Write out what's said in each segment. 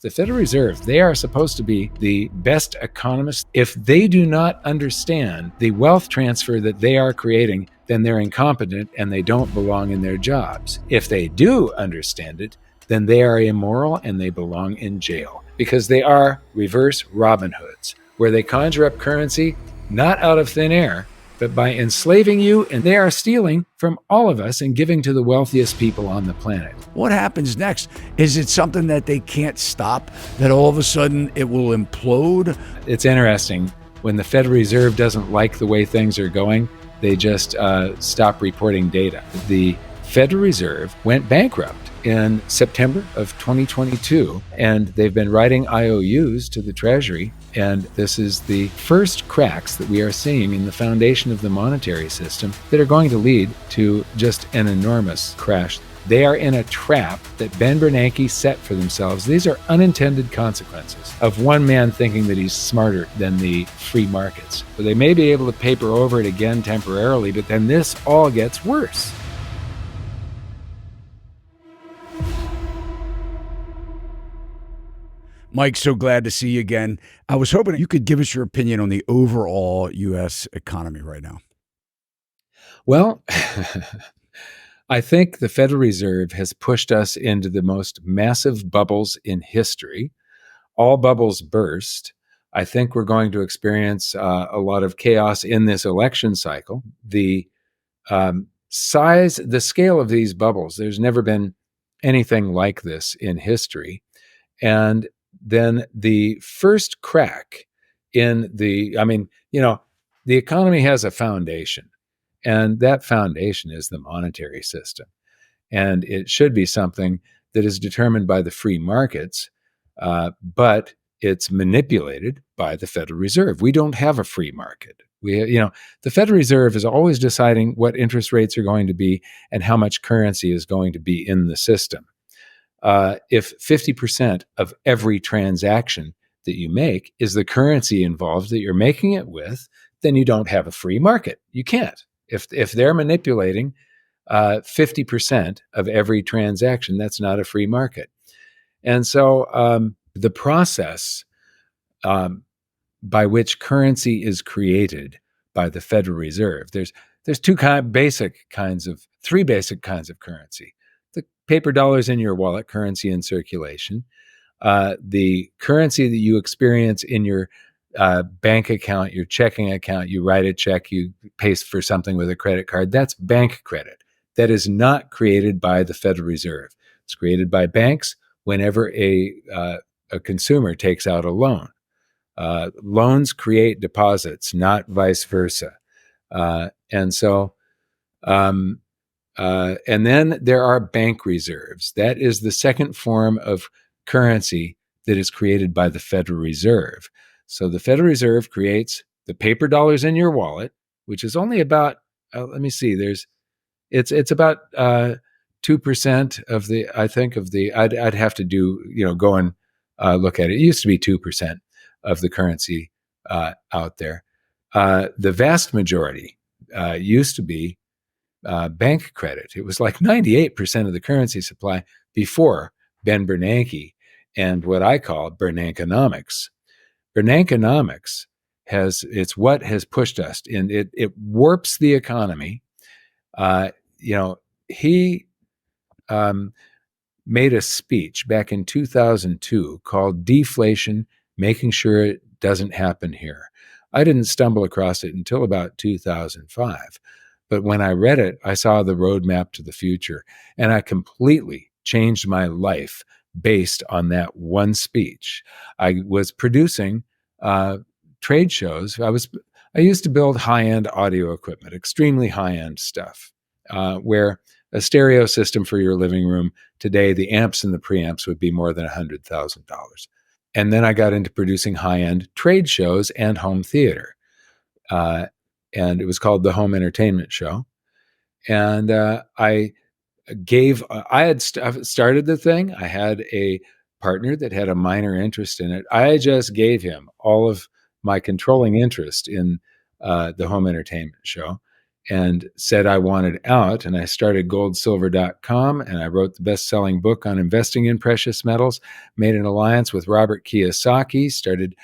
The Federal Reserve, they are supposed to be the best economists. If they do not understand the wealth transfer that they are creating, then they're incompetent and they don't belong in their jobs. If they do understand it, then they are immoral and they belong in jail, because they are reverse Robin Hoods, where they conjure up currency not out of thin air, but by enslaving you, and they are stealing from all of us and giving to the wealthiest people on the planet. What happens next? Is it something that they can't stop, that all of a sudden it will implode? It's interesting. When the Federal Reserve doesn't like the way things are going, they just stop reporting data. The Federal Reserve went bankrupt in September of 2022, and they've been writing IOUs to the Treasury, and this is the first cracks that we are seeing in the foundation of the monetary system that are going to lead to just an enormous crash. They are in a trap that Ben Bernanke set for themselves. These are unintended consequences of one man thinking that he's smarter than the free markets. So they may be able to paper over it again temporarily, but then this all gets worse. Mike, so glad to see you again. I was hoping you could give us your opinion on the overall U.S. economy right now. Well, I think the Federal Reserve has pushed us into the most massive bubbles in history. All bubbles burst. I think we're going to experience a lot of chaos in this election cycle. The the scale of these bubbles, there's never been anything like this in history. And then the first crack in the economy has a foundation, and that foundation is the monetary system. And it should be something that is determined by the free markets, but it's manipulated by the Federal Reserve. We don't have a free market. The Federal Reserve is always deciding what interest rates are going to be and how much currency is going to be in the system. If 50% of every transaction that you make is the currency involved that you're making it with, then you don't have a free market. You can't. If they're manipulating 50% of every transaction, that's not a free market. And so the process by which currency is created by the Federal Reserve, there's three basic kinds of currency. The paper dollars in your wallet, currency in circulation, the currency that you experience in your bank account, your checking account, you write a check, you pay for something with a credit card, that's bank credit. That is not created by the Federal Reserve. It's created by banks whenever a consumer takes out a loan. Loans create deposits, not vice versa. And then there are bank reserves. That is the second form of currency that is created by the Federal Reserve. So the Federal Reserve creates the paper dollars in your wallet, which is only about, it's about 2% of the, I'd have to go and look at it. It used to be 2% of the currency out there. The vast majority used to be bank credit. It was like 98% of the currency supply before Ben Bernanke and what I call Bernankenomics. Bernankenomics it's what has pushed us in. It warps the economy. He made a speech back in 2002 called Deflation, Making Sure It Doesn't Happen Here. I didn't stumble across it until about 2005. But when I read it, I saw the roadmap to the future, and I completely changed my life based on that one speech. I was producing trade shows. I used to build high-end audio equipment, extremely high-end stuff, where a stereo system for your living room today, the amps and the preamps would be more than $100,000. And then I got into producing high-end trade shows and home theater. And it was called the Home Entertainment Show. And I had started the thing. I had a partner that had a minor interest in it. I just gave him all of my controlling interest in the Home Entertainment Show. and said I wanted out. And I started goldsilver.com, and I wrote the best-selling book on investing in precious metals, made an alliance with Robert Kiyosaki, started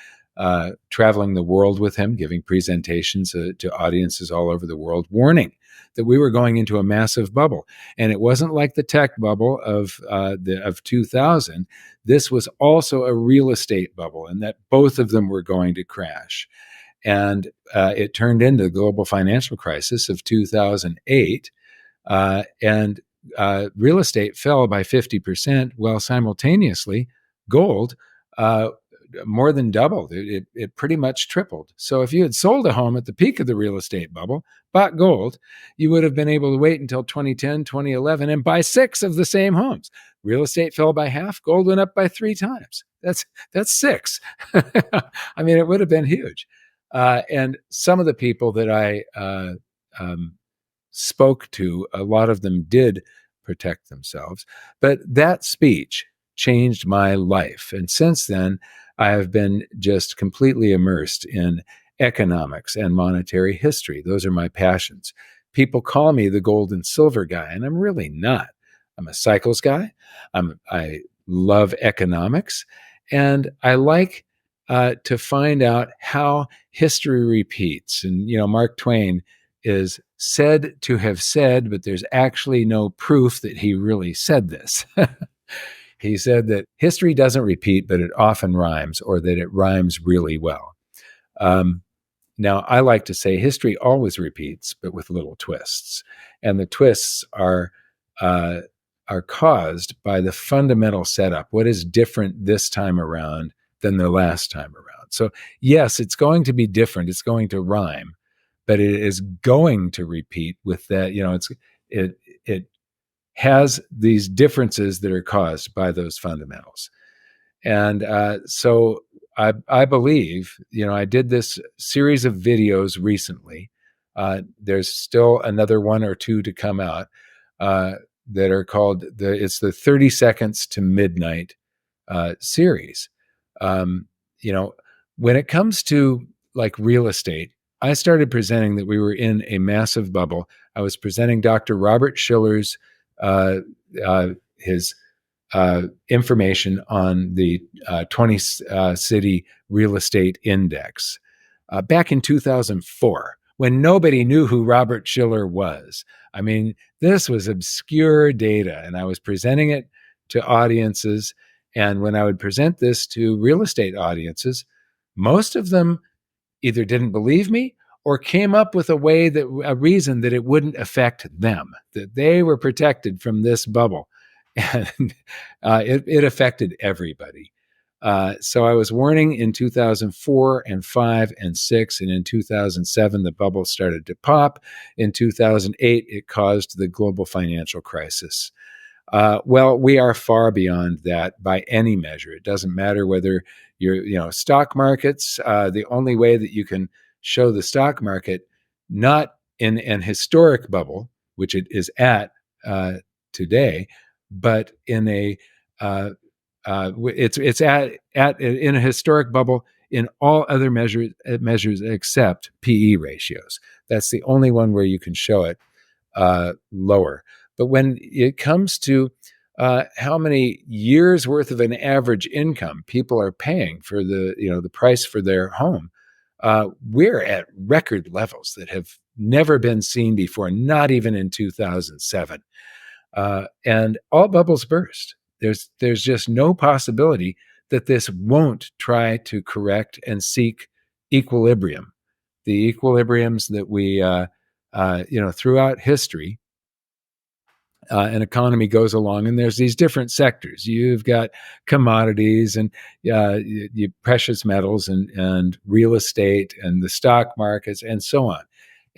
traveling the world with him, giving presentations to audiences all over the world, warning that we were going into a massive bubble. And it wasn't like the tech bubble of 2000. This was also a real estate bubble, and that both of them were going to crash. And it turned into the global financial crisis of 2008. And real estate fell by 50%, while simultaneously gold more than doubled. It pretty much tripled. So if you had sold a home at the peak of the real estate bubble, bought gold, you would have been able to wait until 2010, 2011, and buy 6 of the same homes. Real estate fell by half, gold went up by 3 times. That's 6. I mean, it would have been huge. And some of the people that I spoke to, a lot of them did protect themselves. But that speech changed my life. And since then, I have been just completely immersed in economics and monetary history. Those are my passions. People call me the gold and silver guy, and I'm really not. I'm a cycles guy. I love economics, and I like to find out how history repeats. And, Mark Twain is said to have said, but there's actually no proof that he really said this. He said that history doesn't repeat, but it often rhymes, or that it rhymes really well. Now, I like to say history always repeats, but with little twists. And the twists are caused by the fundamental setup. What is different this time around than the last time around? So, yes, it's going to be different. It's going to rhyme, but it is going to repeat with that. It has these differences that are caused by those fundamentals. And so I believe, I did this series of videos recently. There's still another 1 or 2 to come out that are called it's the 30 Seconds to Midnight series. When it comes to like real estate, I started presenting that we were in a massive bubble. I was presenting Dr. Robert Shiller's his information on the 20 city real estate index back in 2004, when nobody knew who Robert Shiller was. I mean, this was obscure data, and I was presenting it to audiences. And when I would present this to real estate audiences, most of them either didn't believe me or came up with a reason that it wouldn't affect them, that they were protected from this bubble. And it affected everybody. So I was warning in 2004 and 5 and 6, and in 2007, the bubble started to pop. In 2008, it caused the global financial crisis. Well, we are far beyond that by any measure. It doesn't matter whether stock markets. The only way that you can show the stock market not in an historic bubble, which it is at today, but in a it's at in a historic bubble in all other measures except PE ratios. That's the only one where you can show it lower. But when it comes to how many years worth of an average income people are paying for the price for their home, we're at record levels that have never been seen before, not even in 2007. And all bubbles burst. There's just no possibility that this won't try to correct and seek equilibrium. The equilibriums that we, throughout history, an economy goes along, and there's these different sectors. You've got commodities and precious metals and real estate and the stock markets and so on.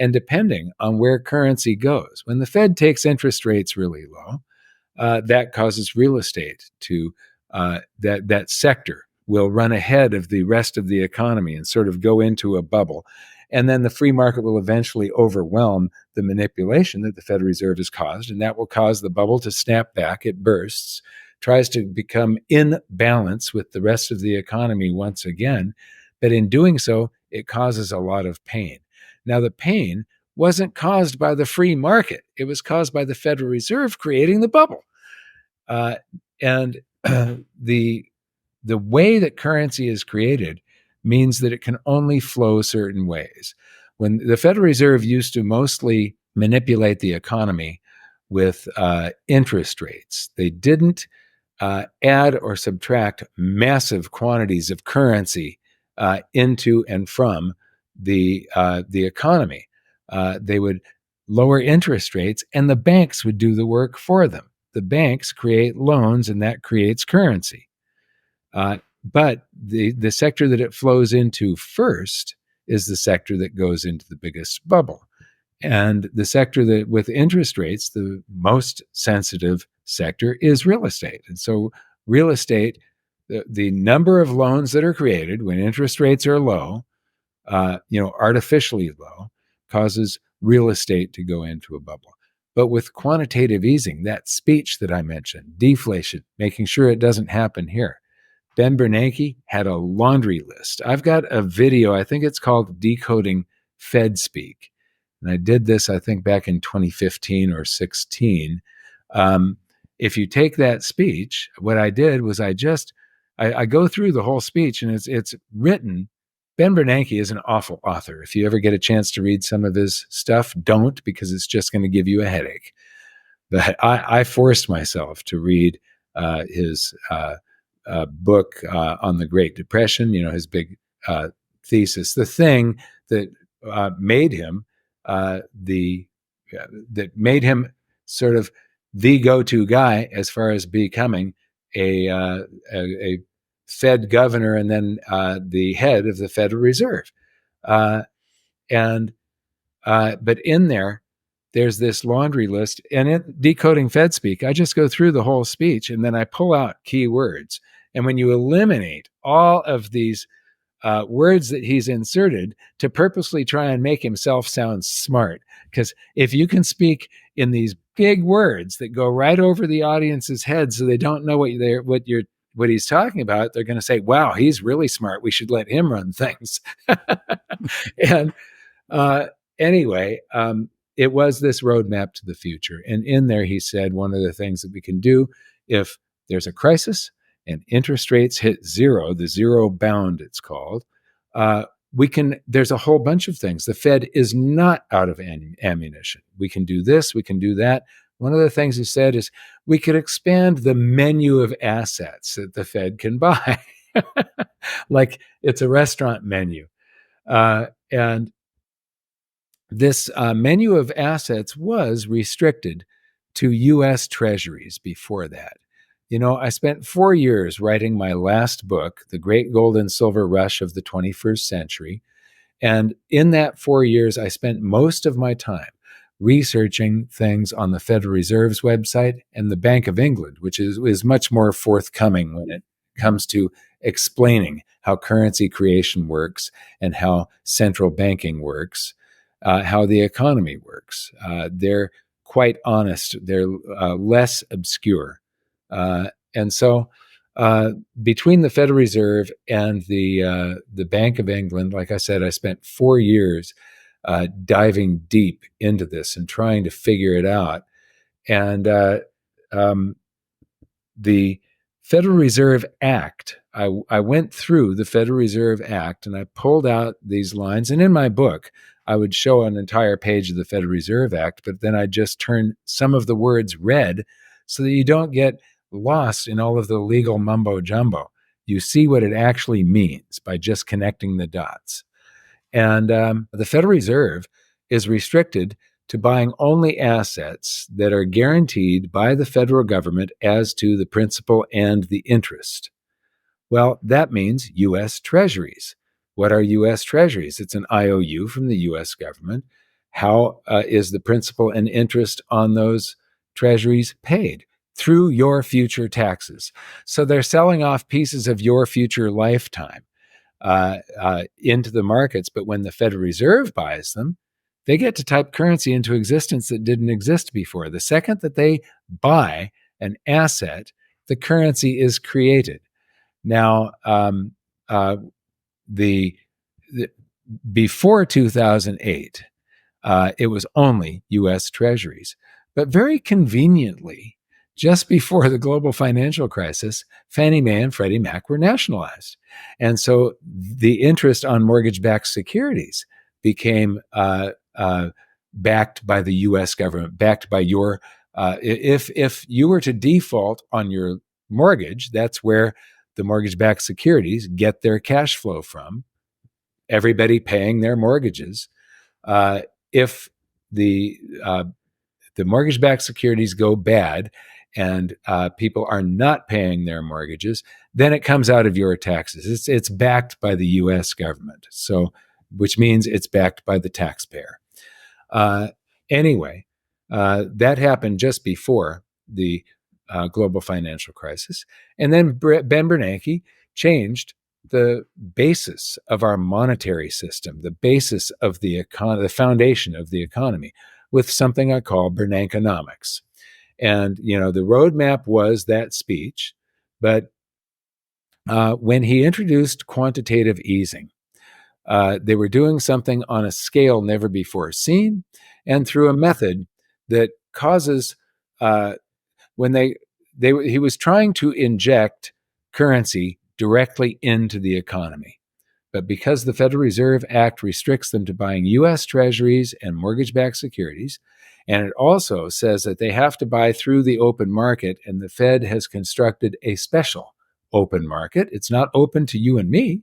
And depending on where currency goes, when the Fed takes interest rates really low, that causes real estate to that sector will run ahead of the rest of the economy and sort of go into a bubble. And then the free market will eventually overwhelm the manipulation that the Federal Reserve has caused, and that will cause the bubble to snap back. It bursts, tries to become in balance with the rest of the economy once again. But in doing so, it causes a lot of pain. Now, the pain wasn't caused by the free market. It was caused by the Federal Reserve creating the bubble. And the way that currency is created means that it can only flow certain ways. When the Federal Reserve used to mostly manipulate the economy with interest rates, they didn't add or subtract massive quantities of currency into and from the economy. They would lower interest rates, and the banks would do the work for them. The banks create loans, and that creates currency. But the sector that it flows into first is the sector that goes into the biggest bubble. And the sector that with interest rates, the most sensitive sector is real estate. And so real estate, the number of loans that are created when interest rates are low, artificially low, causes real estate to go into a bubble. But with quantitative easing, that speech that I mentioned, deflation, making sure it doesn't happen here. Ben Bernanke had a laundry list. I've got a video, I think it's called Decoding Fed Speak. And I did this, I think, back in 2015 or 16. If you take that speech, what I did was I go through the whole speech, and it's written. Ben Bernanke is an awful author. If you ever get a chance to read some of his stuff, don't, because it's just going to give you a headache. But I forced myself to read his book on the Great Depression, his big thesis, the thing that made him that made him sort of the go-to guy as far as becoming a Fed governor and then the head of the Federal Reserve. But in there's this laundry list, and in Decoding Fed Speak, I just go through the whole speech and then I pull out key words. And when you eliminate all of these words that he's inserted to purposely try and make himself sound smart, because if you can speak in these big words that go right over the audience's head so they don't know what he's talking about, they're going to say, wow, he's really smart. We should let him run things. And anyway, it was this roadmap to the future. And in there, he said, one of the things that we can do if there's a crisis and interest rates hit zero, the zero bound it's called, there's a whole bunch of things. The Fed is not out of ammunition. We can do this, we can do that. One of the things he said is we could expand the menu of assets that the Fed can buy, like it's a restaurant menu. And this menu of assets was restricted to U.S. Treasuries before that. I spent 4 years writing my last book, The Great Gold and Silver Rush of the 21st Century. And in that 4 years, I spent most of my time researching things on the Federal Reserve's website and the Bank of England, which is much more forthcoming when it comes to explaining how currency creation works and how central banking works, how the economy works. They're quite honest. They're less obscure. And so between the Federal Reserve and the Bank of England, like I said, I spent 4 years diving deep into this and trying to figure it out. And the Federal Reserve Act, I went through the Federal Reserve Act and I pulled out these lines. And in my book, I would show an entire page of the Federal Reserve Act, but then I just turn some of the words red so that you don't get lost in all of the legal mumbo jumbo. You see what it actually means by just connecting the dots. And the Federal Reserve is restricted to buying only assets that are guaranteed by the federal government as to the principal and the interest. Well, that means U.S. Treasuries. What are U.S. Treasuries? It's an IOU from the U.S. government. How is the principal and interest on those treasuries paid? Through your future taxes. So they're selling off pieces of your future lifetime into the markets. But when the Federal Reserve buys them, they get to type currency into existence that didn't exist before. The second that they buy an asset, the currency is created. Now, before 2008, it was only U.S. Treasuries. But very conveniently, just before the global financial crisis, Fannie Mae and Freddie Mac were nationalized. And so the interest on mortgage-backed securities became backed by the U.S. government, backed by your, if you were to default on your mortgage, that's where the mortgage-backed securities get their cash flow from, everybody paying their mortgages. If the mortgage-backed securities go bad and people are not paying their mortgages, then it comes out of your taxes. It's backed by the U.S. government, so which means it's backed by the taxpayer. Anyway, that happened just before the global financial crisis, and then Ben Bernanke changed the basis of our monetary system, the basis of the the foundation of the economy, with something I call Bernankenomics. And the roadmap was that speech, but when he introduced quantitative easing, they were doing something on a scale never before seen, and through a method that causes when he was trying to inject currency directly into the economy. But because the Federal Reserve Act restricts them to buying U.S. Treasuries and mortgage-backed securities, and it also says that they have to buy through the open market, and the Fed has constructed a special open market. It's not open to you and me.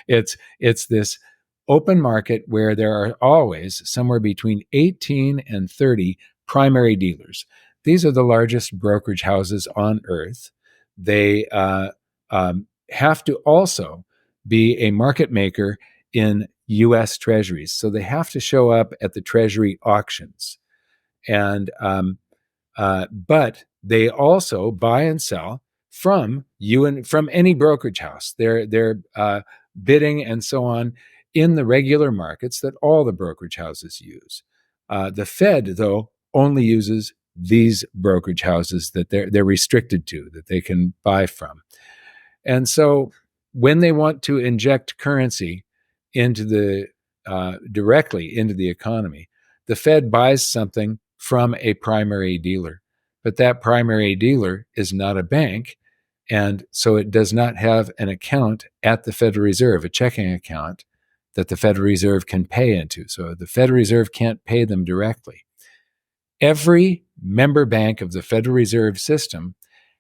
it's this open market where there are always somewhere between 18 and 30 primary dealers. These are the largest brokerage houses on earth. They have to also be a market maker in U.S. Treasuries. So they have to show up at the Treasury auctions. And but they also buy and sell from from any brokerage house. They're bidding and so on in the regular markets that all the brokerage houses use. The Fed, though, only uses these brokerage houses that they're restricted to, that they can buy from. And so when they want to inject currency into directly into the economy, the Fed buys something from a primary dealer. But that primary dealer is not a bank, and so it does not have an account at the Federal Reserve, a checking account that the Federal Reserve can pay into. So the Federal Reserve can't pay them directly. Every member bank of the Federal Reserve System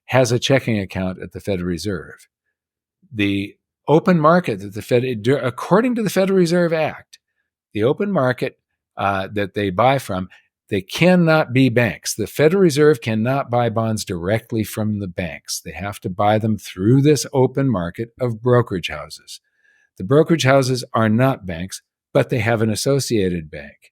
has a checking account at the Federal Reserve. The open market that the Fed, according to the Federal Reserve Act, the open market that they buy from, they cannot be banks. The Federal Reserve cannot buy bonds directly from the banks. They have to buy them through this open market of brokerage houses. The brokerage houses are not banks, but they have an associated bank.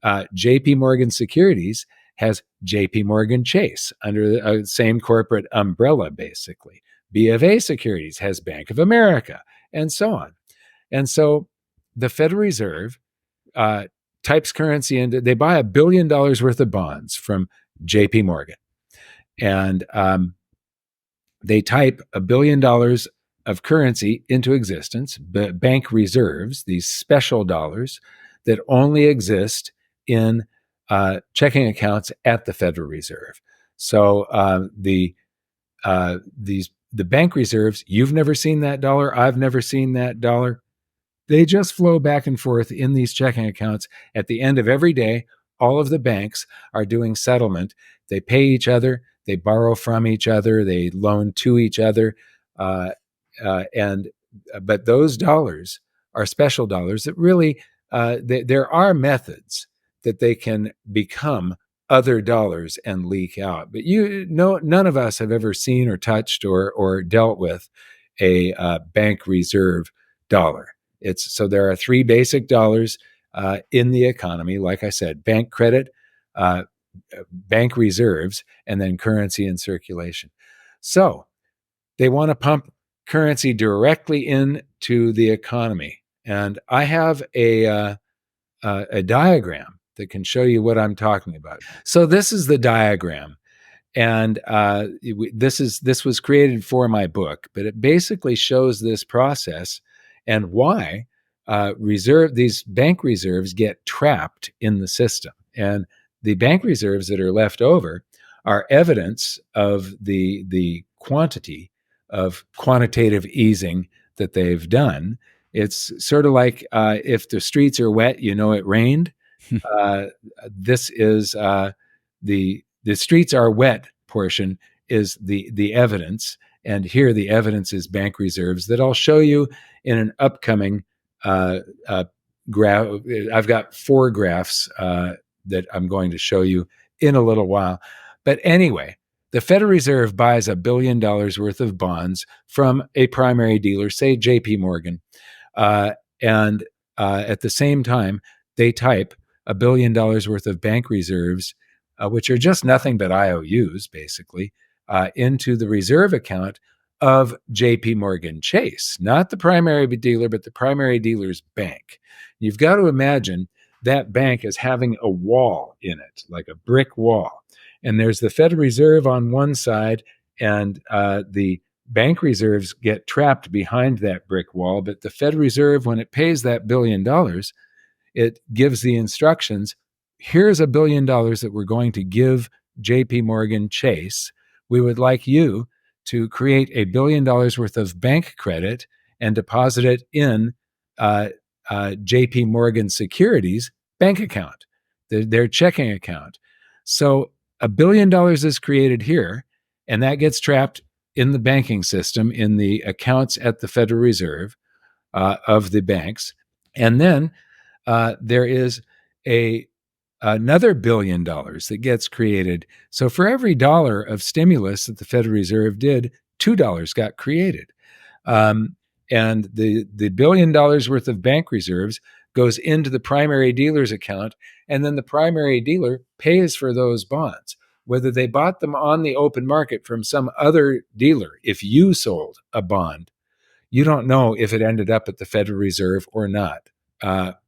JP Morgan Securities has JP Morgan Chase under the same corporate umbrella, basically. B of A Securities has Bank of America, and so on. And so the Federal Reserve types currency into, they buy $1 billion worth of bonds from JP Morgan. And they type $1 billion of currency into existence, bank reserves, these special dollars that only exist in checking accounts at the Federal Reserve. So the bank reserves, you've never seen that dollar, I've never seen that dollar. They just flow back and forth in these checking accounts. At the end of every day, all of the banks are doing settlement. They pay each other, they borrow from each other, they loan to each other, but those dollars are special dollars that really there are methods that they can become other dollars and leak out. But none of us have ever seen or touched or dealt with a bank reserve dollar. So there are three basic dollars in the economy. Like I said, bank credit, bank reserves, and then currency in circulation. So they want to pump currency directly into the economy. And I have a diagram that can show you what I'm talking about. So this is the diagram. And this was created for my book, but it basically shows this process and why these bank reserves get trapped in the system. And the bank reserves that are left over are evidence of the quantity of quantitative easing that they've done. It's sort of like if the streets are wet, you know it rained. Uh, this is the streets are wet portion is the evidence, and here the evidence is bank reserves that I'll show you in an upcoming uh, uh, graph. I've got 4 graphs that I'm going to show you in a little while. But anyway, the Federal Reserve buys $1 billion worth of bonds from a primary dealer, say JP Morgan, uh, and at the same time, they type $1 billion worth of bank reserves, which are just nothing but IOUs, basically, into the reserve account of JP Morgan Chase, not the primary dealer, but the primary dealer's bank. You've got to imagine that bank as having a wall in it, like a brick wall. And there's the Federal Reserve on one side, and the bank reserves get trapped behind that brick wall. But the Federal Reserve, when it pays that $1 billion, it gives the instructions, here's $1 billion that we're going to give JP Morgan Chase. We would like you to create $1 billion worth of bank credit and deposit it in JP Morgan Securities bank account, their checking account. So $1 billion is created here, and that gets trapped in the banking system, in the accounts at the Federal Reserve of the banks. And then there is another $1 billion that gets created. So for every dollar of stimulus that the Federal Reserve did, $2 got created. And the $1 billion worth of bank reserves goes into the primary dealer's account, and then the primary dealer pays for those bonds, whether they bought them on the open market from some other dealer. If you sold a bond, you don't know if it ended up at the Federal Reserve or not,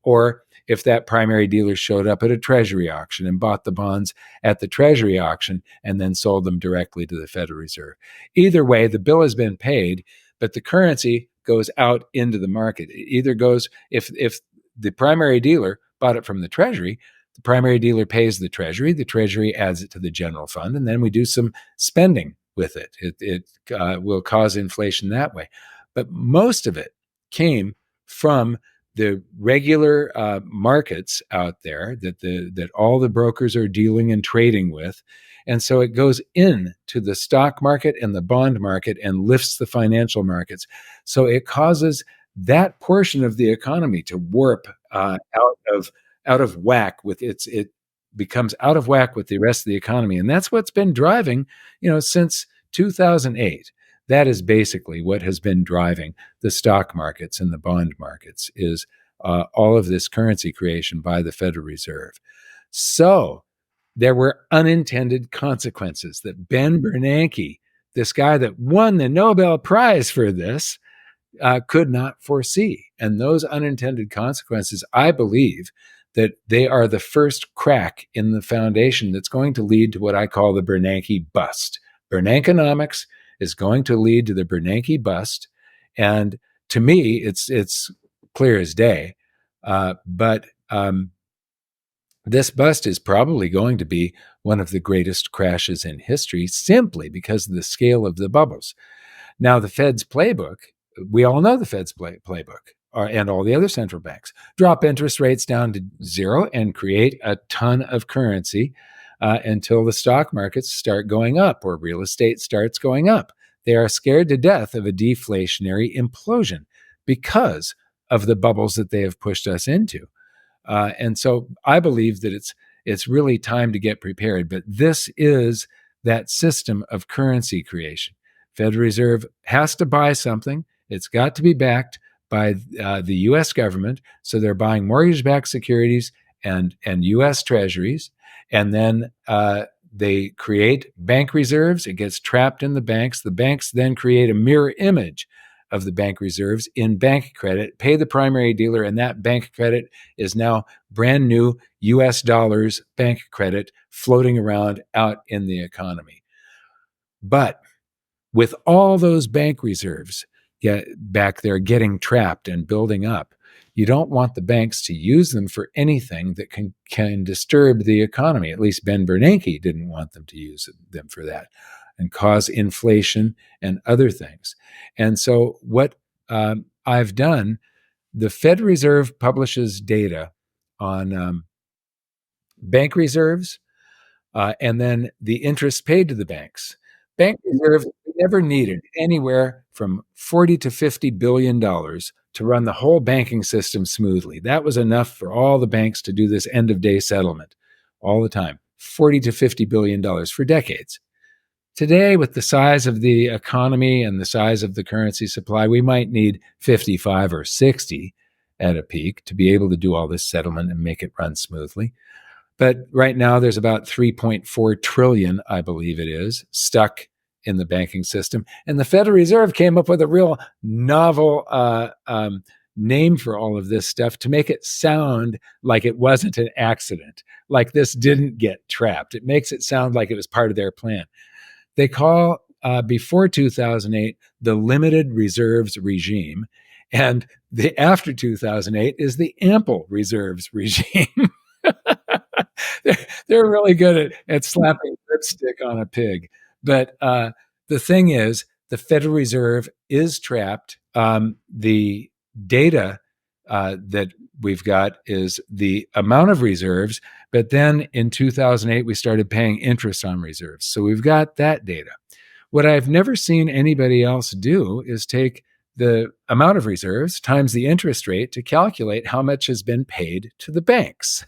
or if that primary dealer showed up at a Treasury auction and bought the bonds at the Treasury auction and then sold them directly to the Federal Reserve. Either way, the bill has been paid, but the currency goes out into the market. It either goes, if the primary dealer bought it from the Treasury, the primary dealer pays the Treasury adds it to the general fund, and then we do some spending with it. It will cause inflation that way. But most of it came from the regular markets out there that all the brokers are dealing and trading with. And so it goes into the stock market and the bond market and lifts the financial markets. So it causes that portion of the economy to warp out of whack with it becomes out of whack with the rest of the economy. And that's what's been driving, since 2008. That is basically what has been driving the stock markets and the bond markets, is all of this currency creation by the Federal Reserve. So there were unintended consequences that Ben Bernanke, this guy that won the Nobel Prize for this, could not foresee. And those unintended consequences, I believe, that they are the first crack in the foundation that's going to lead to what I call the Bernanke bust. Bernankenomics is going to lead to the Bernanke bust. And to me, it's clear as day. But this bust is probably going to be one of the greatest crashes in history, simply because of the scale of the bubbles. Now, the Fed's playbook, we all know the Fed's playbook, and all the other central banks drop interest rates down to zero and create a ton of currency until the stock markets start going up or real estate starts going up. They are scared to death of a deflationary implosion because of the bubbles that they have pushed us into. And so I believe that it's really time to get prepared. But this is that system of currency creation. Federal Reserve has to buy something. It's got to be backed by the U.S. government. So they're buying mortgage-backed securities and U.S. treasuries. And then they create bank reserves. It gets trapped in the banks. The banks then create a mirror image of the bank reserves in bank credit, pay the primary dealer, and that bank credit is now brand new US dollars bank credit floating around out in the economy. But with all those bank reserves back there getting trapped and building up, you don't want the banks to use them for anything that can disturb the economy. At least Ben Bernanke didn't want them to use them for that and cause inflation and other things. And so what I've done, the Fed Reserve publishes data on bank reserves and then the interest paid to the banks. Bank reserves never needed anywhere from 40 to $50 billion to run the whole banking system smoothly. That was enough for all the banks to do this end of day settlement all the time. 40 to $50 billion for decades. Today, with the size of the economy and the size of the currency supply, we might need 55 or 60 at a peak to be able to do all this settlement and make it run smoothly. But right now, there's about 3.4 trillion, I believe it is, stuck in the banking system. And the Federal Reserve came up with a real novel name for all of this stuff to make it sound like it wasn't an accident, like this didn't get trapped. It makes it sound like it was part of their plan. They call before 2008 the limited reserves regime, and the after 2008 is the ample reserves regime. they're really good at slapping lipstick on a pig. But the thing is, the Federal Reserve is trapped. The data that we've got is the amount of reserves, but then in 2008, we started paying interest on reserves. So we've got that data. What I've never seen anybody else do is take the amount of reserves times the interest rate to calculate how much has been paid to the banks.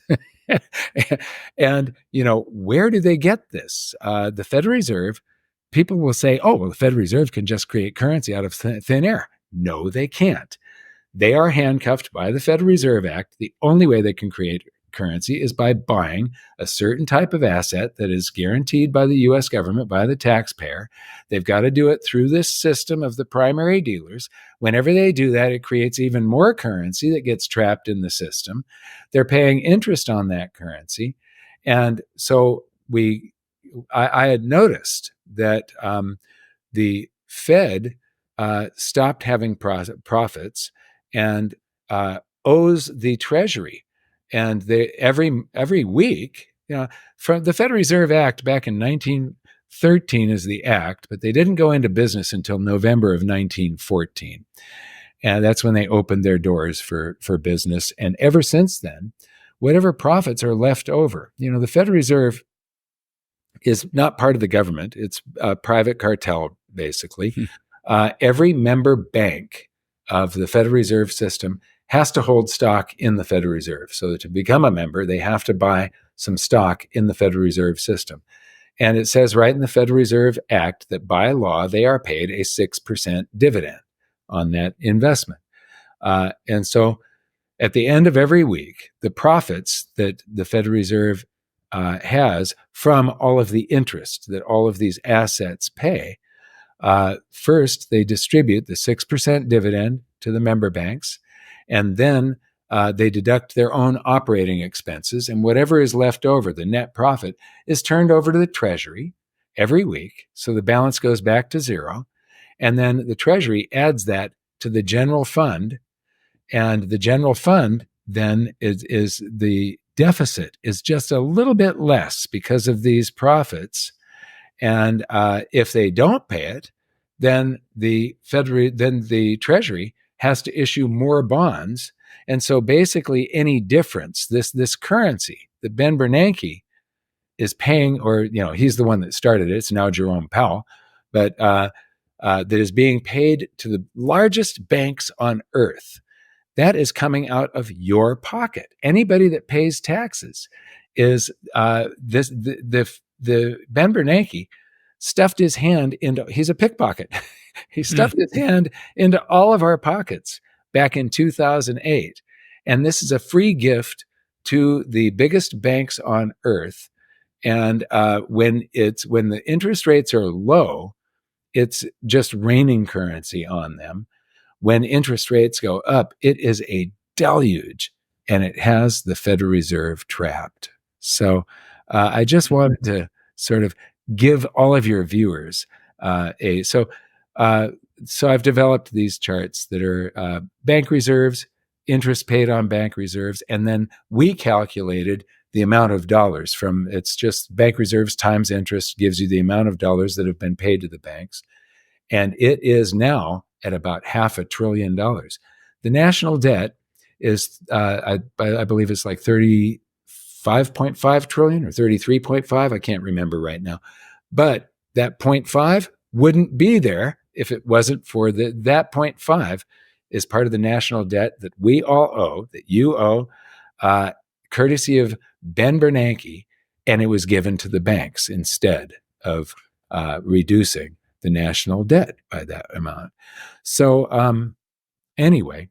And, where do they get this? The Federal Reserve, people will say, oh, well, the Federal Reserve can just create currency out of thin air. No, they can't. They are handcuffed by the Federal Reserve Act. The only way they can create currency is by buying a certain type of asset that is guaranteed by the US government, by the taxpayer. They've got to do it through this system of the primary dealers. Whenever they do that, it creates even more currency that gets trapped in the system. They're paying interest on that currency. And so I had noticed that the Fed stopped having profits and owes the Treasury. And every week, from the Federal Reserve Act back in 1913 is the act, but they didn't go into business until November of 1914. And that's when they opened their doors for business. And ever since then, whatever profits are left over, the Federal Reserve is not part of the government. It's a private cartel, basically. Every member bank of the Federal Reserve System has to hold stock in the Federal Reserve. So to become a member, they have to buy some stock in the Federal Reserve System. And it says right in the Federal Reserve Act that by law, they are paid a 6% dividend on that investment. And so at the end of every week, the profits that the Federal Reserve has from all of the interest that all of these assets pay, first they distribute the 6% dividend to the member banks, and then they deduct their own operating expenses, and whatever is left over, the net profit, is turned over to the Treasury every week, so the balance goes back to zero, and then the Treasury adds that to the general fund, and the general fund then is the deficit is just a little bit less because of these profits, and if they don't pay it, then the Treasury has to issue more bonds. And so basically any difference, this currency that Ben Bernanke is paying, or, he's the one that started it, it's now Jerome Powell, but that is being paid to the largest banks on earth, that is coming out of your pocket. Anybody that pays taxes is the Ben Bernanke stuffed his hand into, he's a pickpocket. He stuffed his hand into all of our pockets back in 2008. And this is a free gift to the biggest banks on earth. And when the interest rates are low, it's just raining currency on them. When interest rates go up, it is a deluge, and it has the Federal Reserve trapped. So I just wanted to sort of give all of your viewers so I've developed these charts that are bank reserves, interest paid on bank reserves, and then we calculated the amount of dollars from it's just bank reserves times interest gives you the amount of dollars that have been paid to the banks. And it is now at about $500 billion. The national debt is, I believe it's like 35.5 trillion or 33.5. I can't remember right now. But that 0.5 wouldn't be there if it wasn't for that 0.5 is part of the national debt that we all owe, that you owe, courtesy of Ben Bernanke, and it was given to the banks instead of reducing the national debt by that amount. So anyway,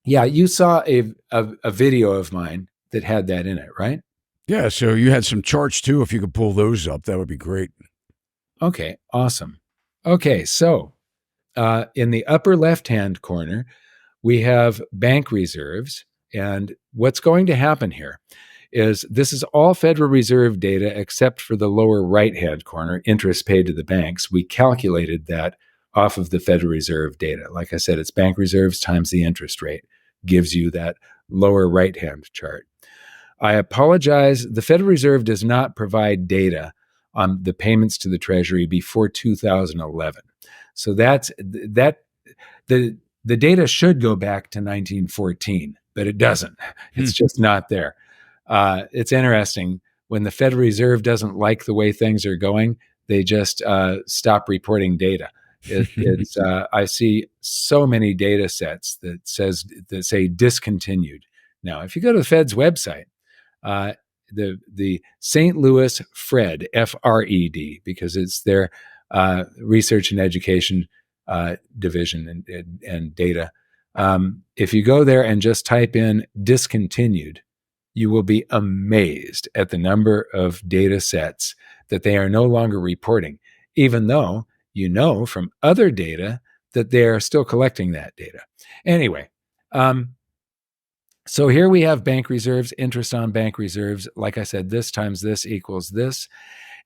yeah, you saw a video of mine that had that in it, right? Yeah, so you had some charts too. If you could pull those up, that would be great. Okay, awesome. Okay, so in the upper left-hand corner, we have bank reserves. And what's going to happen here is this is all Federal Reserve data except for the lower right-hand corner, interest paid to the banks. We calculated that off of the Federal Reserve data. Like I said, it's bank reserves times the interest rate gives you that lower right-hand chart. I apologize. The Federal Reserve does not provide data on the payments to the Treasury before 2011. So that's that. The data should go back to 1914, but it doesn't. It's just not there. It's interesting. When the Federal Reserve doesn't like the way things are going, they just stop reporting data. I see so many data sets that say discontinued. Now, if you go to the Fed's website, the St. Louis FRED, FRED, because it's their research and education division and data. If you go there and just type in discontinued, you will be amazed at the number of data sets that they are no longer reporting, even though you know from other data that they are still collecting that data. Anyway, so here we have bank reserves, interest on bank reserves. Like I said, this times this equals this.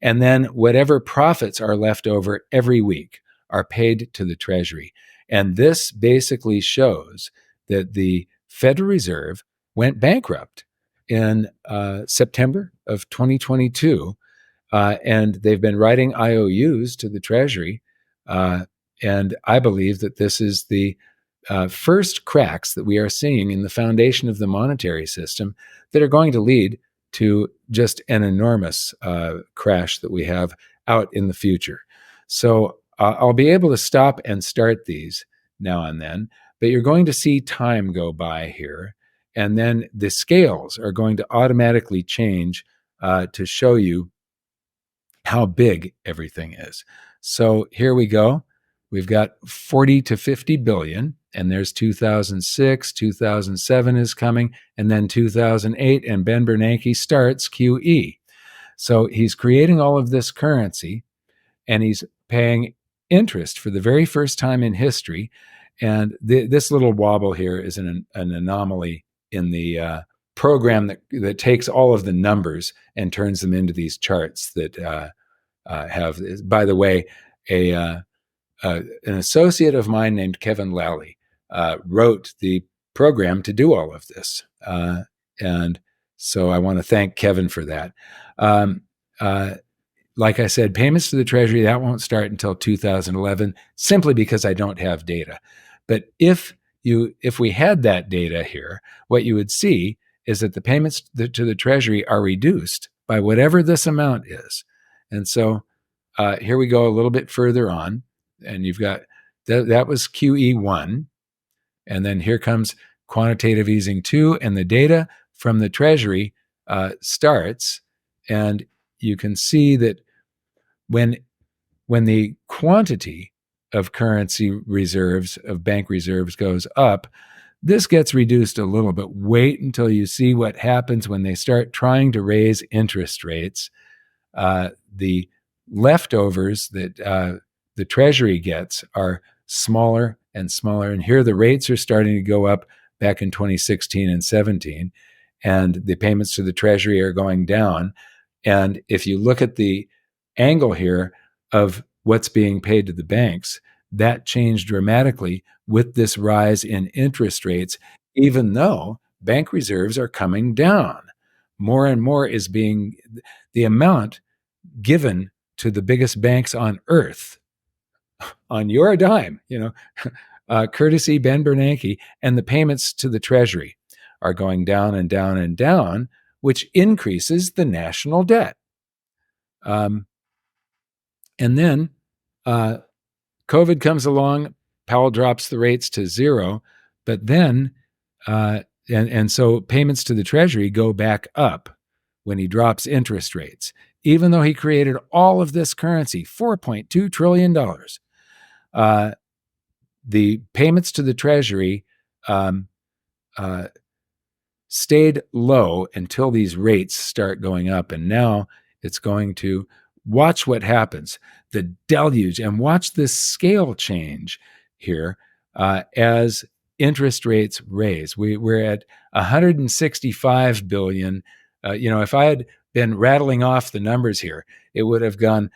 And then whatever profits are left over every week are paid to the Treasury. And this basically shows that the Federal Reserve went bankrupt in September of 2022. And they've been writing IOUs to the Treasury. And I believe that this is the first cracks that we are seeing in the foundation of the monetary system that are going to lead to just an enormous crash that we have out in the future. So I'll be able to stop and start these now and then, but you're going to see time go by here. And then the scales are going to automatically change to show you how big everything is. So here we go. We've got 40 to 50 billion, and there's 2006, 2007 is coming, and then 2008, and Ben Bernanke starts QE. So he's creating all of this currency, and he's paying interest for the very first time in history. And this little wobble here is an anomaly in the program that takes all of the numbers and turns them into these charts that have, by the way, an associate of mine named Kevin Lally wrote the program to do all of this. And so I want to thank Kevin for that. Like I said, payments to the Treasury, that won't start until 2011, simply because I don't have data. But if we had that data here, what you would see is that the payments to the Treasury are reduced by whatever this amount is. And so here we go a little bit further on, and you've got that was QE1, and then here comes quantitative easing 2, and the data from the Treasury starts, and you can see that when the quantity of currency reserves, of bank reserves, goes up, this gets reduced a little bit. Wait until you see what happens when they start trying to raise interest rates. The leftovers that the Treasury gets are smaller and smaller. And here the rates are starting to go up back in 2016 and 17. And the payments to the Treasury are going down. And if you look at the angle here of what's being paid to the banks, that changed dramatically with this rise in interest rates. even though bank reserves are coming down. More and more is being, the amount given to the biggest banks on earth on your dime, courtesy Ben Bernanke, and the payments to the Treasury are going down and down and down, which increases the national debt. And then COVID comes along, Powell drops the rates to zero, but then, and so payments to the Treasury go back up when he drops interest rates, even though he created all of this currency, $4.2 trillion. The payments to the Treasury stayed low until these rates start going up. And now it's going to watch what happens, the deluge, and watch this scale change here as interest rates raise. We're at 165 billion. If I had been rattling off the numbers here, it would have gone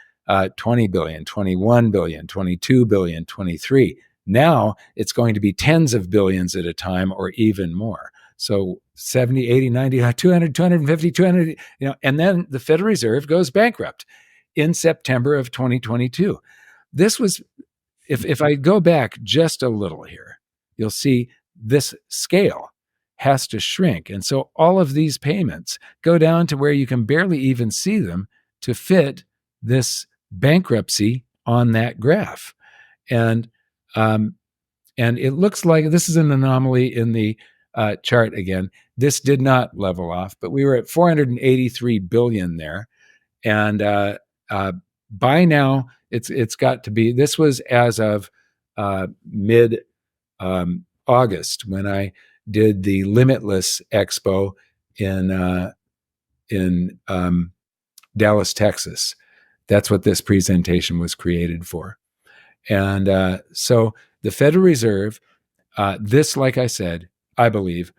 20 billion, 21 billion, 22 billion, 23. Now it's going to be tens of billions at a time or even more. So 70, 80, 90, 200, 250, 200, and then the Federal Reserve goes bankrupt in September of 2022. This was, if I go back just a little here, you'll see this scale has to shrink. And so all of these payments go down to where you can barely even see them to fit this bankruptcy on that graph. And it looks like this is an anomaly in the chart again. This did not level off, but we were at 483 billion there. And by now, it's got to be, this was as of mid August when I did the Limitless Expo in Dallas, Texas. That's what this presentation was created for. And so the Federal Reserve, this, like I said, I believe,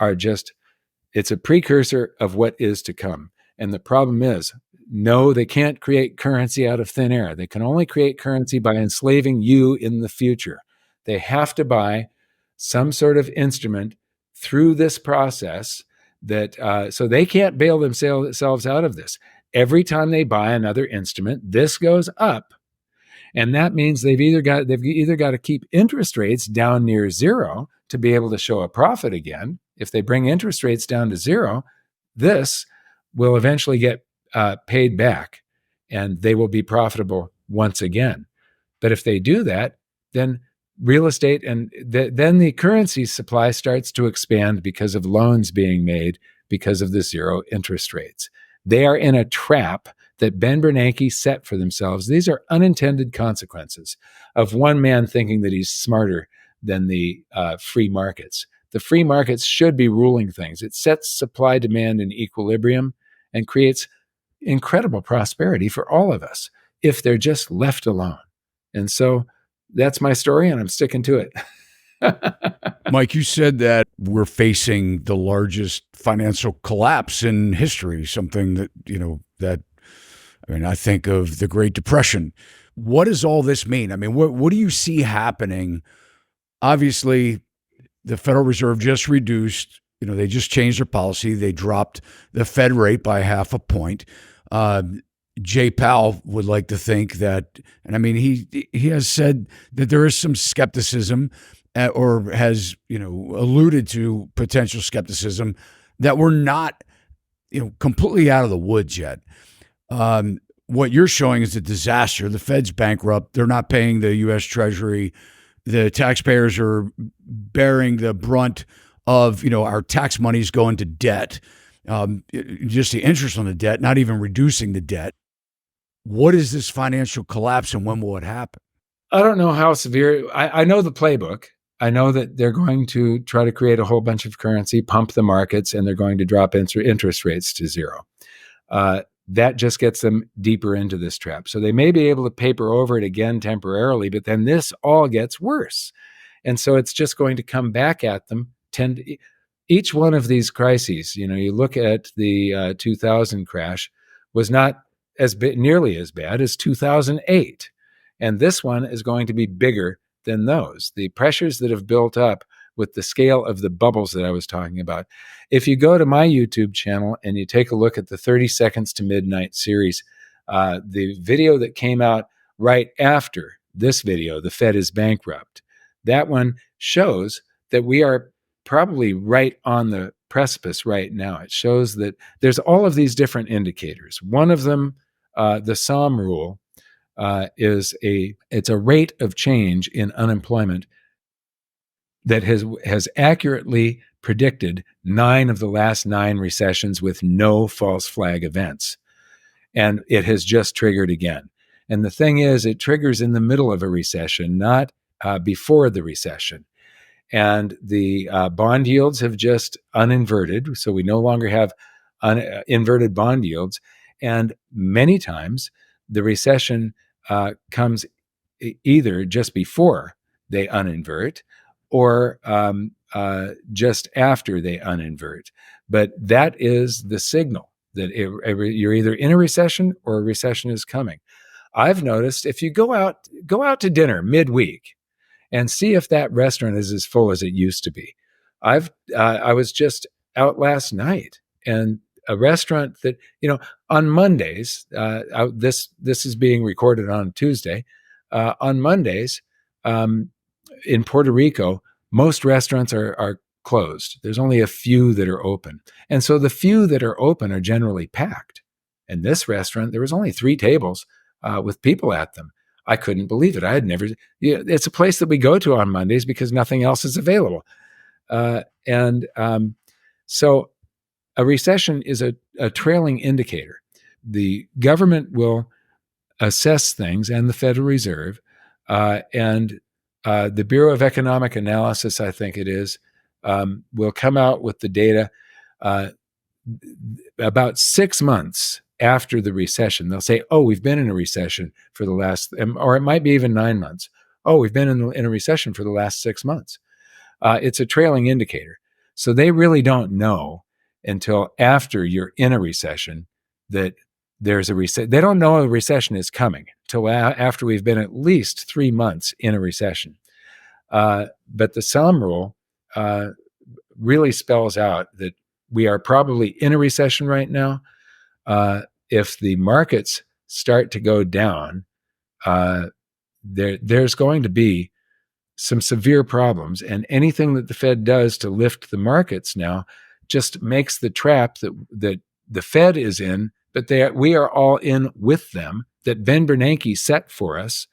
it's a precursor of what is to come. And the problem is, no, they can't create currency out of thin air. They can only create currency by enslaving you in the future. They have to buy some sort of instrument through this process so they can't bail themselves out of this. Every time they buy another instrument, this goes up. And that means they've either got to keep interest rates down near zero to be able to show a profit again. If they bring interest rates down to zero, this will eventually get paid back and they will be profitable once again. But if they do that, then real estate and then the currency supply starts to expand because of loans being made because of the zero interest rates. They are in a trap that Ben Bernanke set for themselves. These are unintended consequences of one man thinking that he's smarter than the free markets. The free markets should be ruling things. It sets supply demand in equilibrium and creates incredible prosperity for all of us if they're just left alone. And so that's my story, and I'm sticking to it. Mike, you said that we're facing the largest financial collapse in history, something that, I think of the Great Depression. What does all this mean? What do you see happening? Obviously, the Federal Reserve just reduced, they just changed their policy. They dropped the Fed rate by 0.5 point. Jay Powell would like to think that, and he has said that there is some skepticism or has, alluded to potential skepticism that we're not, completely out of the woods yet. What you're showing is a disaster. The Fed's bankrupt. They're not paying the U.S. Treasury. The taxpayers are bearing the brunt of, our tax money's going to debt. Just the interest on the debt, not even reducing the debt. What is this financial collapse and when will it happen? I don't know how severe. I know the playbook. I know that they're going to try to create a whole bunch of currency, pump the markets, and they're going to drop interest rates to zero. That just gets them deeper into this trap. So they may be able to paper over it again temporarily, but then this all gets worse. And so it's just going to come back at them. Each one of these crises, you look at the 2000 crash, was not nearly as bad as 2008. And this one is going to be bigger than those. The pressures that have built up with the scale of the bubbles that I was talking about. If you go to my YouTube channel and you take a look at the 30 Seconds to Midnight series, the video that came out right after this video, The Fed is Bankrupt, that one shows that we are probably right on the precipice right now. It shows that there's all of these different indicators. One of them, the SOM rule, it's a rate of change in unemployment that has accurately predicted 9 of the last 9 recessions with no false flag events. And it has just triggered again. And the thing is, it triggers in the middle of a recession, not before the recession. And the bond yields have just uninverted. So we no longer have inverted bond yields. And many times the recession comes either just before they uninvert or just after they uninvert. But that is the signal that you're either in a recession or a recession is coming. I've noticed if you go out to dinner midweek and see if that restaurant is as full as it used to be. I was just out last night, and a restaurant that, on Mondays, this is being recorded on Tuesday. On Mondays, in Puerto Rico, most restaurants are closed. There's only a few that are open. And so the few that are open are generally packed. In this restaurant, there was only 3 tables with people at them. I couldn't believe it. I had never, it's a place that we go to on Mondays because nothing else is available. So a recession is a trailing indicator. The government will assess things, and the Federal Reserve, and the Bureau of Economic Analysis, I think it is, will come out with the data about 6 months after the recession. They'll say, oh, we've been in a recession for the last, or it might be even 9 months. Oh, we've been in a recession for the last 6 months. It's a trailing indicator. So they really don't know until after you're in a recession that there's a recession. They don't know a recession is coming until after we've been at least 3 months in a recession. But the SOM rule really spells out that we are probably in a recession right now. If the markets start to go down, there's going to be some severe problems. And anything that the Fed does to lift the markets now just makes the trap that the Fed is in, but we are all in with them, that Ben Bernanke set for us.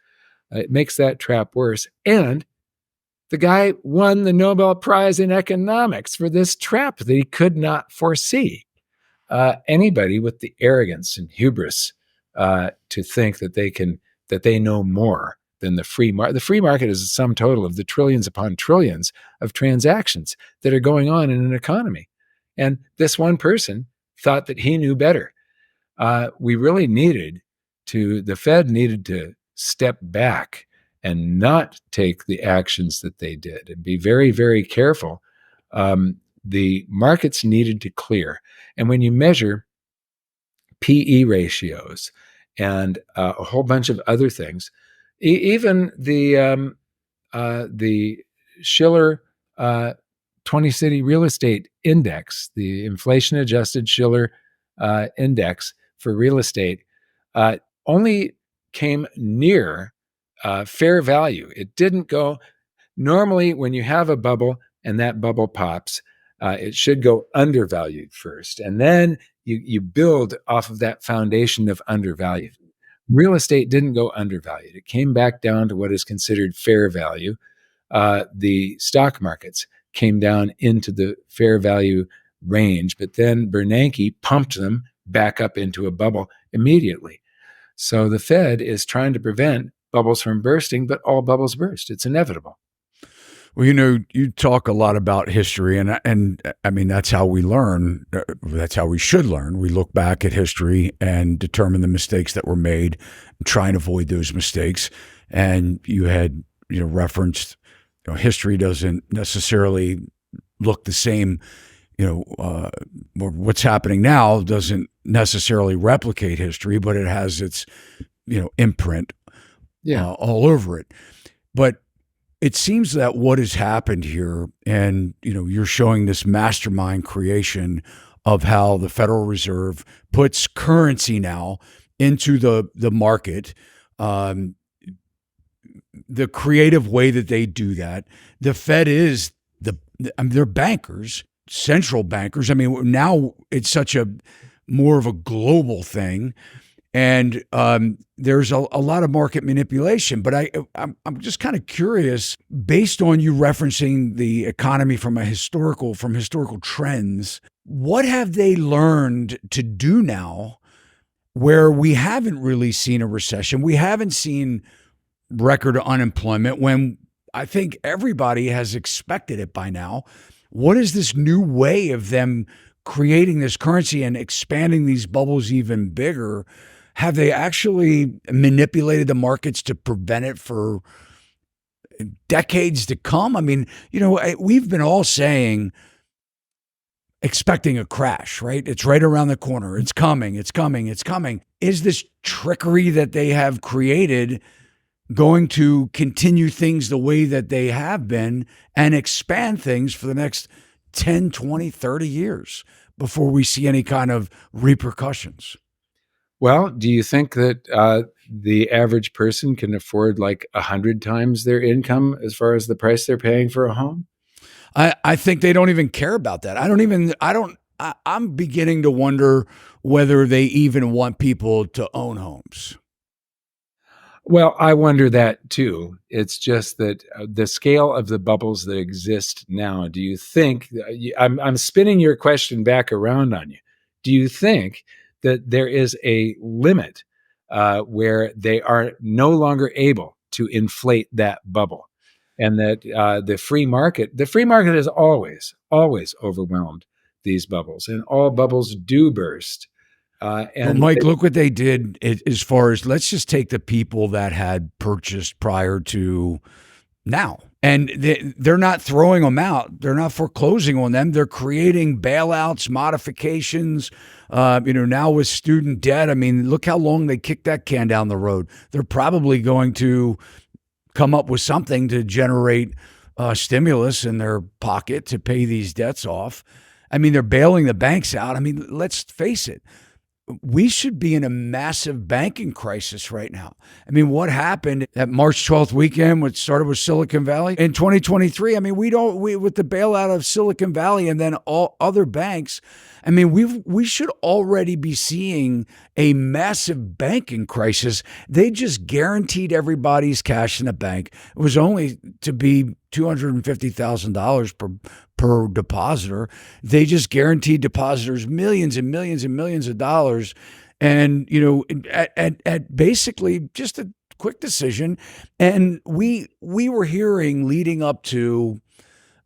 It makes that trap worse. And the guy won the Nobel Prize in economics for this trap that he could not foresee. Anybody with the arrogance and hubris to think that they know more than the free market. The free market is the sum total of the trillions upon trillions of transactions that are going on in an economy. And this one person thought that he knew better. The Fed needed to step back and not take the actions that they did and be very, very careful. The markets needed to clear. And when you measure PE ratios and a whole bunch of other things, even the Shiller 20 City Real Estate Index, the inflation-adjusted Shiller index for real estate, only came near fair value. It didn't go. Normally, when you have a bubble and that bubble pops, it should go undervalued first, and then you build off of that foundation of undervalued. Real estate didn't go undervalued. It came back down to what is considered fair value. The stock markets came down into the fair value range, but then Bernanke pumped them back up into a bubble immediately. So the Fed is trying to prevent bubbles from bursting, but all bubbles burst. It's inevitable. Well, you talk a lot about history, and I mean, that's how we learn. That's how we should learn. We look back at history and determine the mistakes that were made and try and avoid those mistakes. And you had, referenced, history doesn't necessarily look the same. What's happening now doesn't necessarily replicate history, but it has its, imprint all over it. But it seems that what has happened here, and you're showing this mastermind creation of how the Federal Reserve puts currency now into the market, um, the creative way that they do that. The Fed is I mean, they're bankers, central bankers. I mean, now it's such a more of a global thing, and there's a lot of market manipulation. But I'm just kind of curious, based on you referencing the economy from historical trends, what have they learned to do now, where we haven't really seen a recession, we haven't seen record unemployment, when I think everybody has expected it by now? What is this new way of them creating this currency and expanding these bubbles even bigger? Have they actually manipulated the markets to prevent it for decades to come? I mean, we've been all saying, expecting a crash, right? It's right around the corner. It's coming. It's coming. It's coming. Is this trickery that they have created going to continue things the way that they have been and expand things for the next 10, 20, 30 years before we see any kind of repercussions? Well, do you think that the average person can afford like 100 times their income as far as the price they're paying for a home? I think they don't even care about that. I'm beginning to wonder whether they even want people to own homes. Well, I wonder that too. It's just that the scale of the bubbles that exist now, do you think, I'm spinning your question back around on you. Do you think that there is a limit where they are no longer able to inflate that bubble? And that the free market has always overwhelmed these bubbles, and all bubbles do burst. Well, Mike, look what they did as far as, let's just take the people that had purchased prior to now. And they're not throwing them out. They're not foreclosing on them. They're creating bailouts, modifications. Now with student debt, I mean, look how long they kicked that can down the road. They're probably going to come up with something to generate stimulus in their pocket to pay these debts off. I mean, they're bailing the banks out. I mean, let's face it. We should be in a massive banking crisis right now. I mean, what happened at March 12th weekend, which started with Silicon Valley in 2023? I mean, with the bailout of Silicon Valley and then all other banks, I mean, we should already be seeing a massive banking crisis. They just guaranteed everybody's cash in the bank. It was only to be $250,000 per depositor. They just guaranteed depositors millions and millions and millions of dollars. And, at basically just a quick decision. And we were hearing leading up to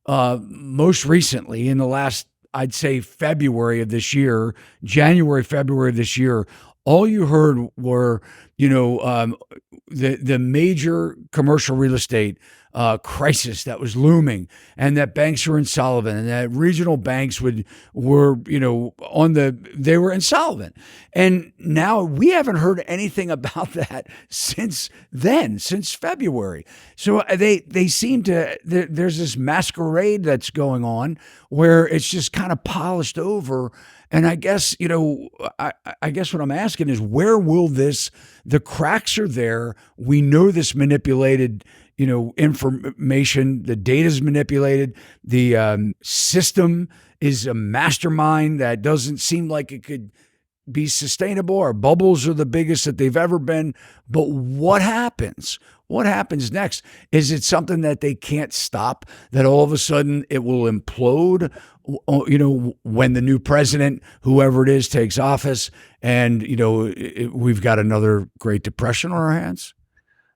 most recently in the last, I'd say February of this year, January, February of this year, all you heard were, the major commercial real estate crisis that was looming, and that banks were insolvent, and that regional banks they were insolvent. And now we haven't heard anything about that since then, since February. So they seem to, there's this masquerade that's going on where it's just kind of polished over. And I guess, I guess what I'm asking is, where will the cracks are there. We know this manipulated, information, the data is manipulated. The system is a mastermind that doesn't seem like it could be sustainable. Our bubbles are the biggest that they've ever been. But what happens? What happens next? Is it something that they can't stop, that all of a sudden it will implode, when the new president, whoever it is, takes office, and, we've got another Great Depression on our hands?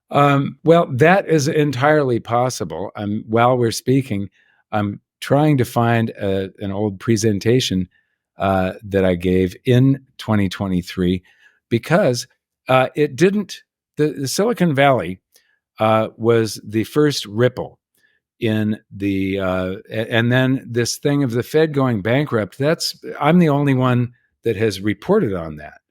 Well, that is entirely possible. While we're speaking, I'm trying to find an old presentation that I gave in 2023, because it didn't. The Silicon Valley was the first ripple in the, and then this thing of the Fed going bankrupt. I'm the only one that has reported on that,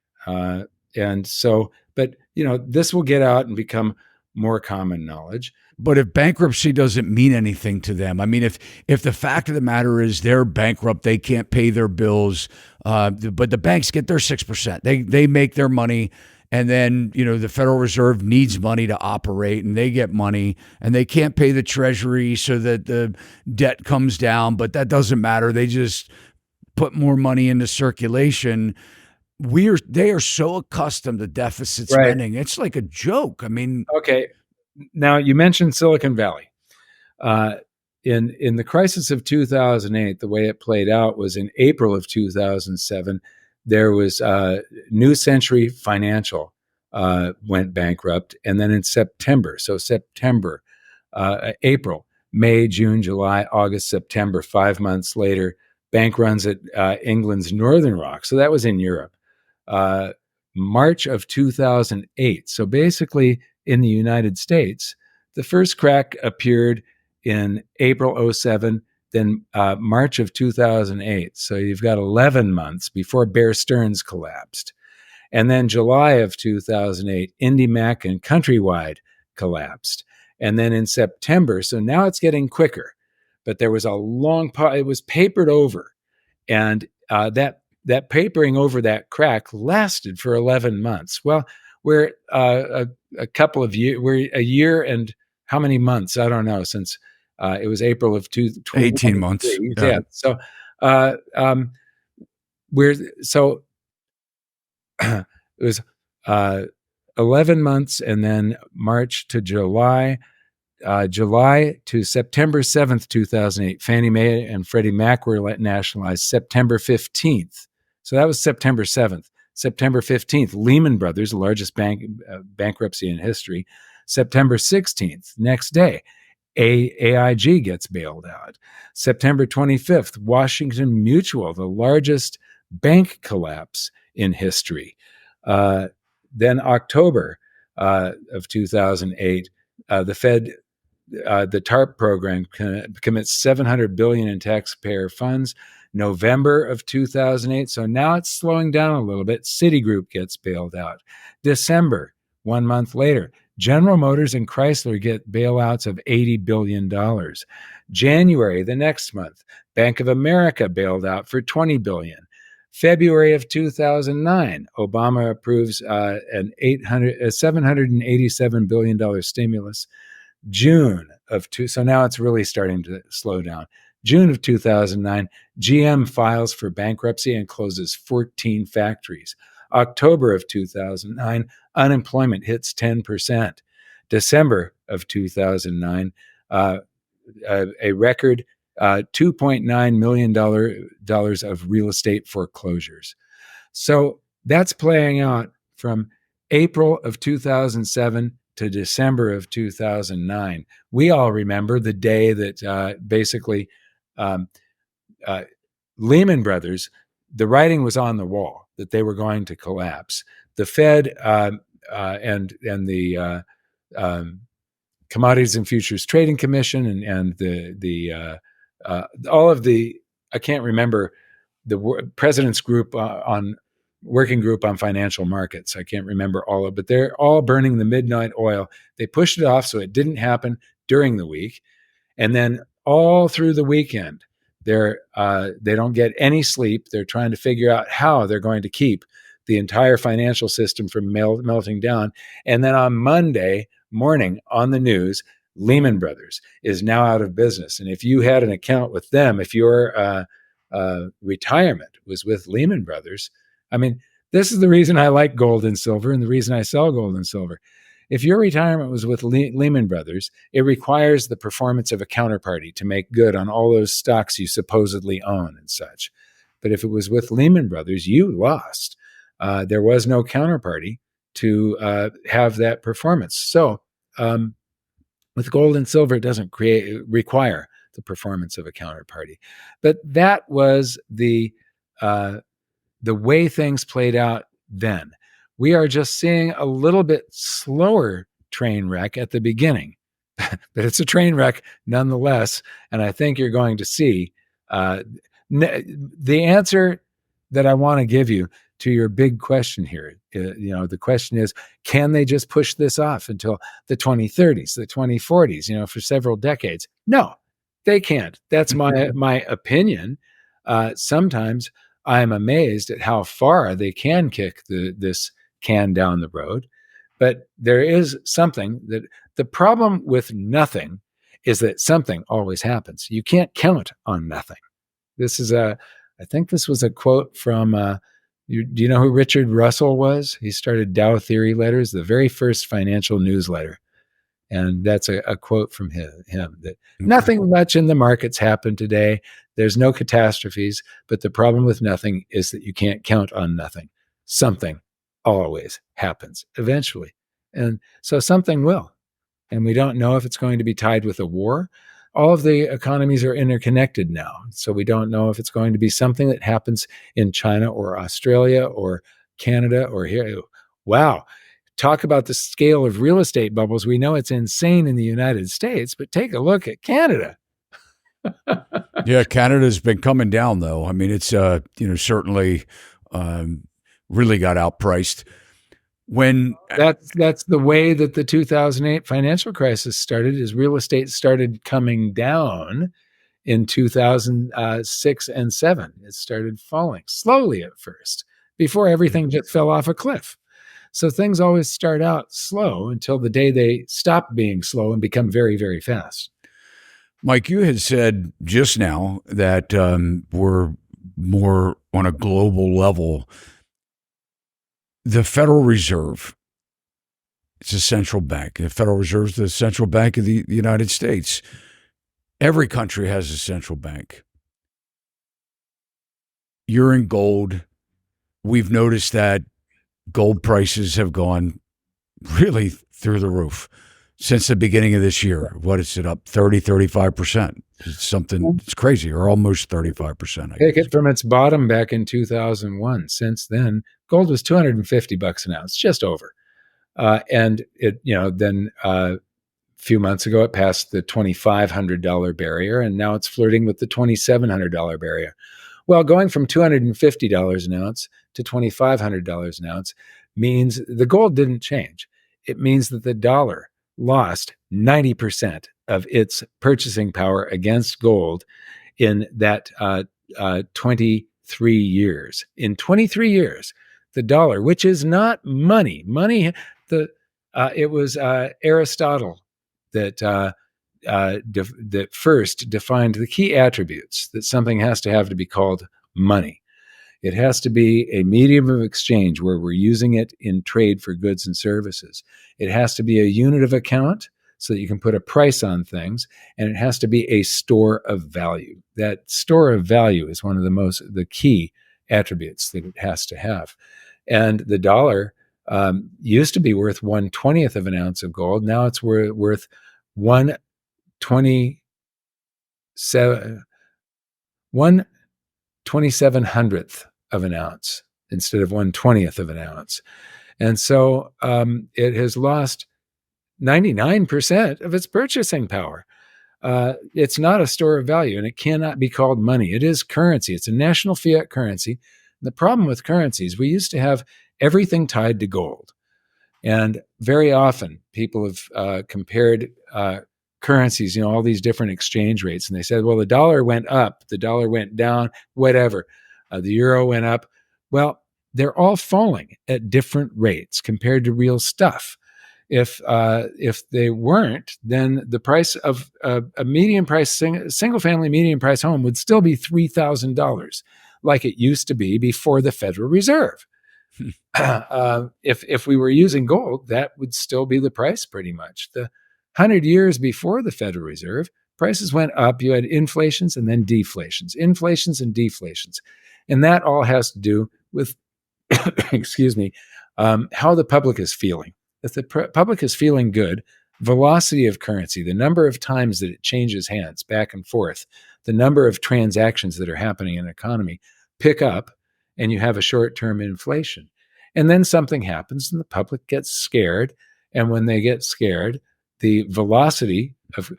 and so, but this will get out and become more common knowledge. But if bankruptcy doesn't mean anything to them, I mean, if the fact of the matter is they're bankrupt, they can't pay their bills, but the banks get their 6%. They make their money, and then the Federal Reserve needs money to operate, and they get money, and they can't pay the Treasury, so that the debt comes down. But that doesn't matter. They just put more money into circulation. They are so accustomed to deficit spending. It's like a joke. I mean, okay. Now you mentioned Silicon Valley. In the crisis of 2008, the way it played out was in April of 2007, there was New Century Financial went bankrupt, and then in September, April, May, June, July, August, September, 5 months later, bank runs at England's Northern Rock. So that was in Europe. March of 2008. So basically, in the United States, the first crack appeared in April 07, then March of 2008. So you've got 11 months before Bear Stearns collapsed. And then July of 2008, IndyMac and Countrywide collapsed. And then in September, so now it's getting quicker, but there was a long it was papered over. And that papering over that crack lasted for 11 months. Well, we're a couple of years, we're a year and how many months? I don't know, since it was April of 18 months. Yeah. So it was 11 months, and then March to July, July to September 7th, 2008. Fannie Mae and Freddie Mac were nationalized September 15th. So that was September 7th. September 15th, Lehman Brothers, the largest bankruptcy in history. September 16th, next day, AIG gets bailed out. September 25th, Washington Mutual, the largest bank collapse in history. Then October of 2008, the Fed, the TARP program commits $700 billion in taxpayer funds. November of 2008, so now it's slowing down a little bit. Citigroup gets bailed out. December, 1 month later, General Motors and Chrysler get bailouts of $80 billion. January, the next month, Bank of America bailed out for $20 billion. February of 2009, Obama approves a $787 billion stimulus. June of so now it's really starting to slow down. June of 2009, GM files for bankruptcy and closes 14 factories. October of 2009, unemployment hits 10%. December of 2009, a record $2.9 million of real estate foreclosures. So that's playing out from April of 2007 to December of 2009. We all remember the day that basically Lehman Brothers, the writing was on the wall that they were going to collapse. The Fed and the Commodities and Futures Trading Commission and the all of the, I can't remember the president's group on working group on financial markets. I can't remember all of it, but they're all burning the midnight oil. They pushed it off so it didn't happen during the week. And then all through the weekend, they don't get any sleep. They're trying to figure out how they're going to keep the entire financial system from melting down. And then on Monday morning on the news, Lehman Brothers is now out of business. And if you had an account with them, if your retirement was with Lehman Brothers, I mean, this is the reason I like gold and silver and the reason I sell gold and silver. If your retirement was with Lehman Brothers, it requires the performance of a counterparty to make good on all those stocks you supposedly own and such. But if it was with Lehman Brothers, you lost. There was no counterparty to have that performance. So with gold and silver, it doesn't require the performance of a counterparty. But that was the way things played out then. We are just seeing a little bit slower train wreck at the beginning, but it's a train wreck nonetheless. And I think you're going to see the answer that I want to give you to your big question here. The question is, can they just push this off until the 2030s, the 2040s, for several decades? No, they can't. That's my opinion. Sometimes I'm amazed at how far they can kick this can down the road. But there is something that the problem with nothing is that something always happens. You can't count on nothing. I think this was a quote from, do you know who Richard Russell was? He started Dow Theory Letters, the very first financial newsletter. And that's a quote from him that nothing much in the markets happened today. There's no catastrophes, but the problem with nothing is that you can't count on nothing. Something always happens eventually. And so something will. And we don't know if it's going to be tied with a war. All of the economies are interconnected now. So we don't know if it's going to be something that happens in China or Australia or Canada or here. Wow. Talk about the scale of real estate bubbles. We know it's insane in the United States, but take a look at Canada. Yeah, Canada's been coming down, though. I mean, it's certainly really got outpriced. When that's the way that the 2008 financial crisis started, is real estate started coming down in 2006 and 7. It started falling slowly at first before everything just fell off a cliff. So things always start out slow until the day they stop being slow and become very, very fast. Mike, you had said just now that we're more on a global level. The Federal Reserve, it's a central bank. The Federal Reserve is the central bank of the United States. Every country has a central bank. You're in gold. We've noticed that gold prices have gone really through the roof since the beginning of this year. What is it, up 30, 35%? It's something, it's crazy, or almost 35%. Take it from its bottom back in 2001. Since then, gold was $250 an ounce, just over. And it, then a few months ago, it passed the $2,500 barrier, and now it's flirting with the $2,700 barrier. Well, going from $250 an ounce to $2,500 an ounce means the gold didn't change. It means that the dollar lost 90% of its purchasing power against gold in that 23 years. In 23 years, the dollar, which is not money, it was Aristotle that first defined the key attributes that something has to have to be called money. It has to be a medium of exchange where we're using it in trade for goods and services. It has to be a unit of account so that you can put a price on things, and it has to be a store of value. That store of value is one of the key attributes that it has to have. And the dollar used to be worth 1/20th of an ounce of gold. Now it's worth 1/2700th of an ounce instead of 1/20th of an ounce. And so it has lost 99% of its purchasing power. It's not a store of value, and it cannot be called money. It is currency. It's a national fiat currency. And the problem with currencies, we used to have everything tied to gold. And very often people have compared currencies, all these different exchange rates. And they said, well, the dollar went up, the dollar went down, whatever. The euro went up. Well, they're all falling at different rates compared to real stuff. If they weren't, then the price of a medium price, single family medium price home would still be $3,000 like it used to be before the Federal Reserve. If we were using gold, that would still be the price pretty much. The 100 years before the Federal Reserve, prices went up. You had inflations and then deflations, inflations and deflations. And that all has to do with, excuse me, how the public is feeling. If the public is feeling good, velocity of currency, the number of times that it changes hands back and forth, the number of transactions that are happening in an economy pick up, and you have a short-term inflation. And then something happens and the public gets scared. And when they get scared, the velocity of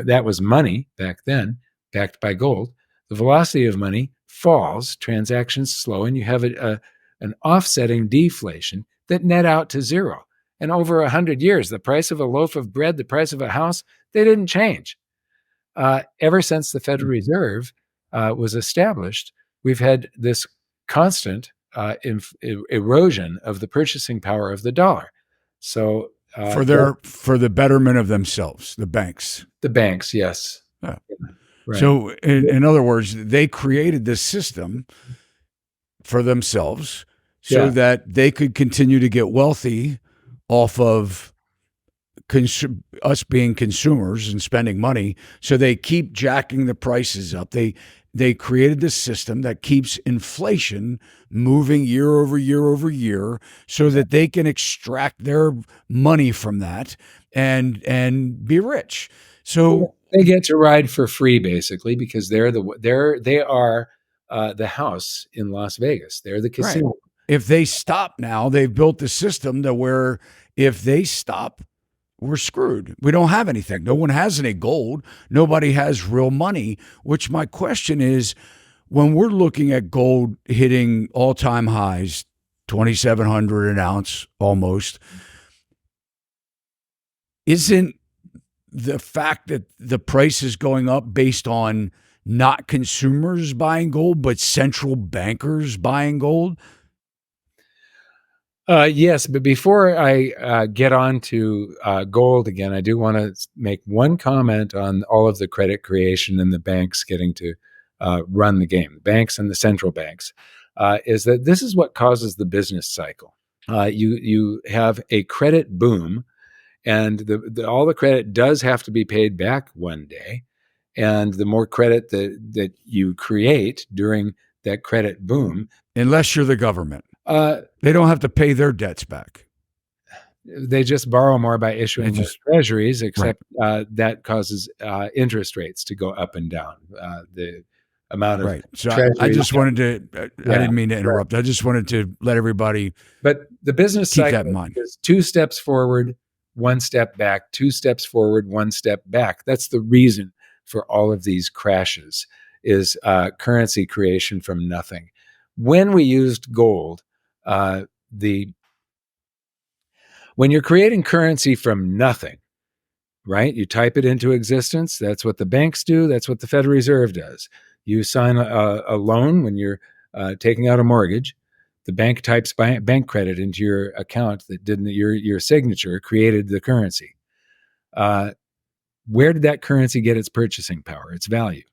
that was money back then, backed by gold, the velocity of money falls, transactions slow, and you have an offsetting deflation that net out to zero. And over 100 years, the price of a loaf of bread, the price of a house, they didn't change. Ever since the Federal Reserve was established, we've had this constant erosion of the purchasing power of the dollar. So for the betterment of themselves, the banks. The banks, yes. Yeah. Right. So, in other words, they created this system for themselves so that they could continue to get wealthy off of us being consumers and spending money. So they keep jacking the prices up. They created this system that keeps inflation moving year over year over year so that they can extract their money from that and be rich. So they get to ride for free, basically, because they are the house in Las Vegas. They're the casino. Right. If they stop now, they've built the system to where if they stop, we're screwed. We don't have anything. No one has any gold. Nobody has real money, which my question is, when we're looking at gold hitting all-time highs, 2,700 an ounce almost, isn't the fact that the price is going up based on not consumers buying gold, but central bankers buying gold? Yes, but before I get on to gold again, I do want to make one comment on all of the credit creation and the banks getting to run the game. Banks and the central banks is that this is what causes the business cycle. You have a credit boom, and all the credit does have to be paid back one day. And the more credit that you create during that credit boom, unless you're the government. They don't have to pay their debts back. They just borrow more by issuing treasuries, except that causes interest rates to go up and down. The amount of So I just wanted to, I didn't mean to interrupt. Right. I just wanted to let everybody But the business keep cycle that in mind. Is 2 steps forward, 1 step back, 2 steps forward, 1 step back. That's the reason for all of these crashes is currency creation from nothing. When we used gold, when you're creating currency from nothing, right? You type it into existence. That's what the banks do. That's what the Federal Reserve does. You sign a loan when you're taking out a mortgage. The bank types bank credit into your account that didn't. Your signature created the currency. Where did that currency get its purchasing power, its value?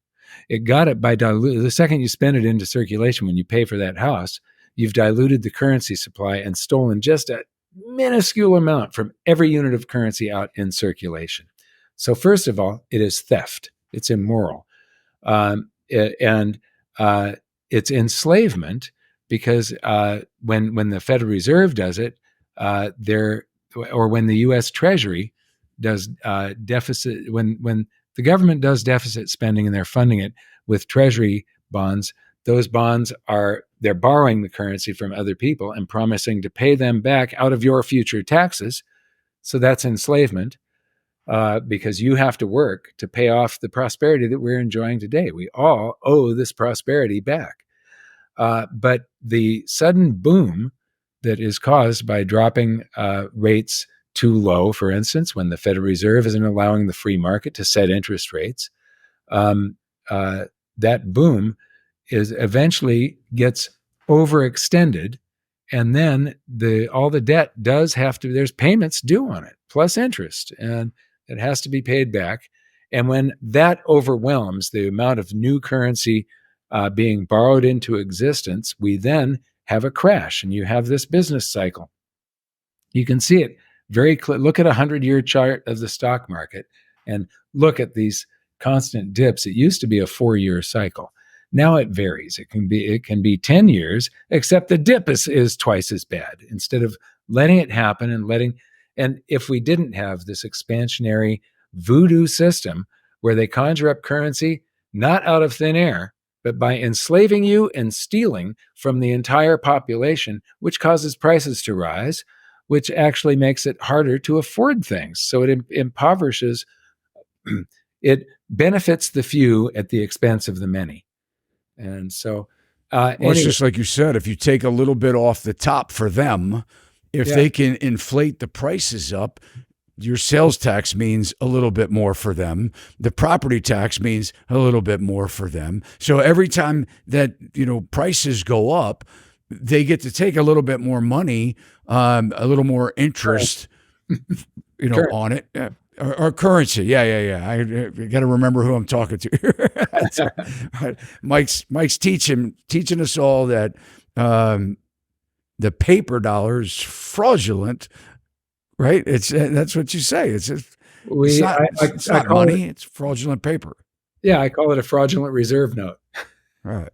It got it by diluting. The second you spend it into circulation, when you pay for that house, you've diluted the currency supply and stolen just a minuscule amount from every unit of currency out in circulation. So first of all, it is theft. It's immoral. And it's enslavement because when the Federal Reserve does it, or when the U.S. Treasury does deficit, when the government does deficit spending and they're funding it with Treasury bonds, those bonds they're borrowing the currency from other people and promising to pay them back out of your future taxes. So that's enslavement because you have to work to pay off the prosperity that we're enjoying today. We all owe this prosperity back. But the sudden boom that is caused by dropping rates too low, for instance, when the Federal Reserve isn't allowing the free market to set interest rates, that boom is eventually gets overextended, and then all the debt does have to, there's payments due on it, plus interest, and it has to be paid back. And when that overwhelms the amount of new currency being borrowed into existence, we then have a crash, and you have this business cycle. You can see it very clear. Look at a 100-year chart of the stock market and look at these constant dips. It used to be a 4-year cycle. Now it varies. It can be 10 years, except the dip is twice as bad. Instead of letting it happen and if we didn't have this expansionary voodoo system where they conjure up currency, not out of thin air, but by enslaving you and stealing from the entire population, which causes prices to rise, which actually makes it harder to afford things. So it impoverishes, it benefits the few at the expense of the many. And so Well, it's Anyway, just like you said, if you take a little bit off the top for them, if yeah, they can inflate the prices up, your sales tax means a little bit more for them. The property tax means a little bit more for them. So every time that, prices go up, they get to take a little bit more money, a little more current, interest, current. on it. Or currency. Yeah. I got to remember who I'm talking to. Right. Mike's teaching us all that the paper dollar is fraudulent, right? That's what you say. It's We, not I, I, it's I not call it, money. It's fraudulent paper. yeah, I call it a fraudulent reserve note. Right.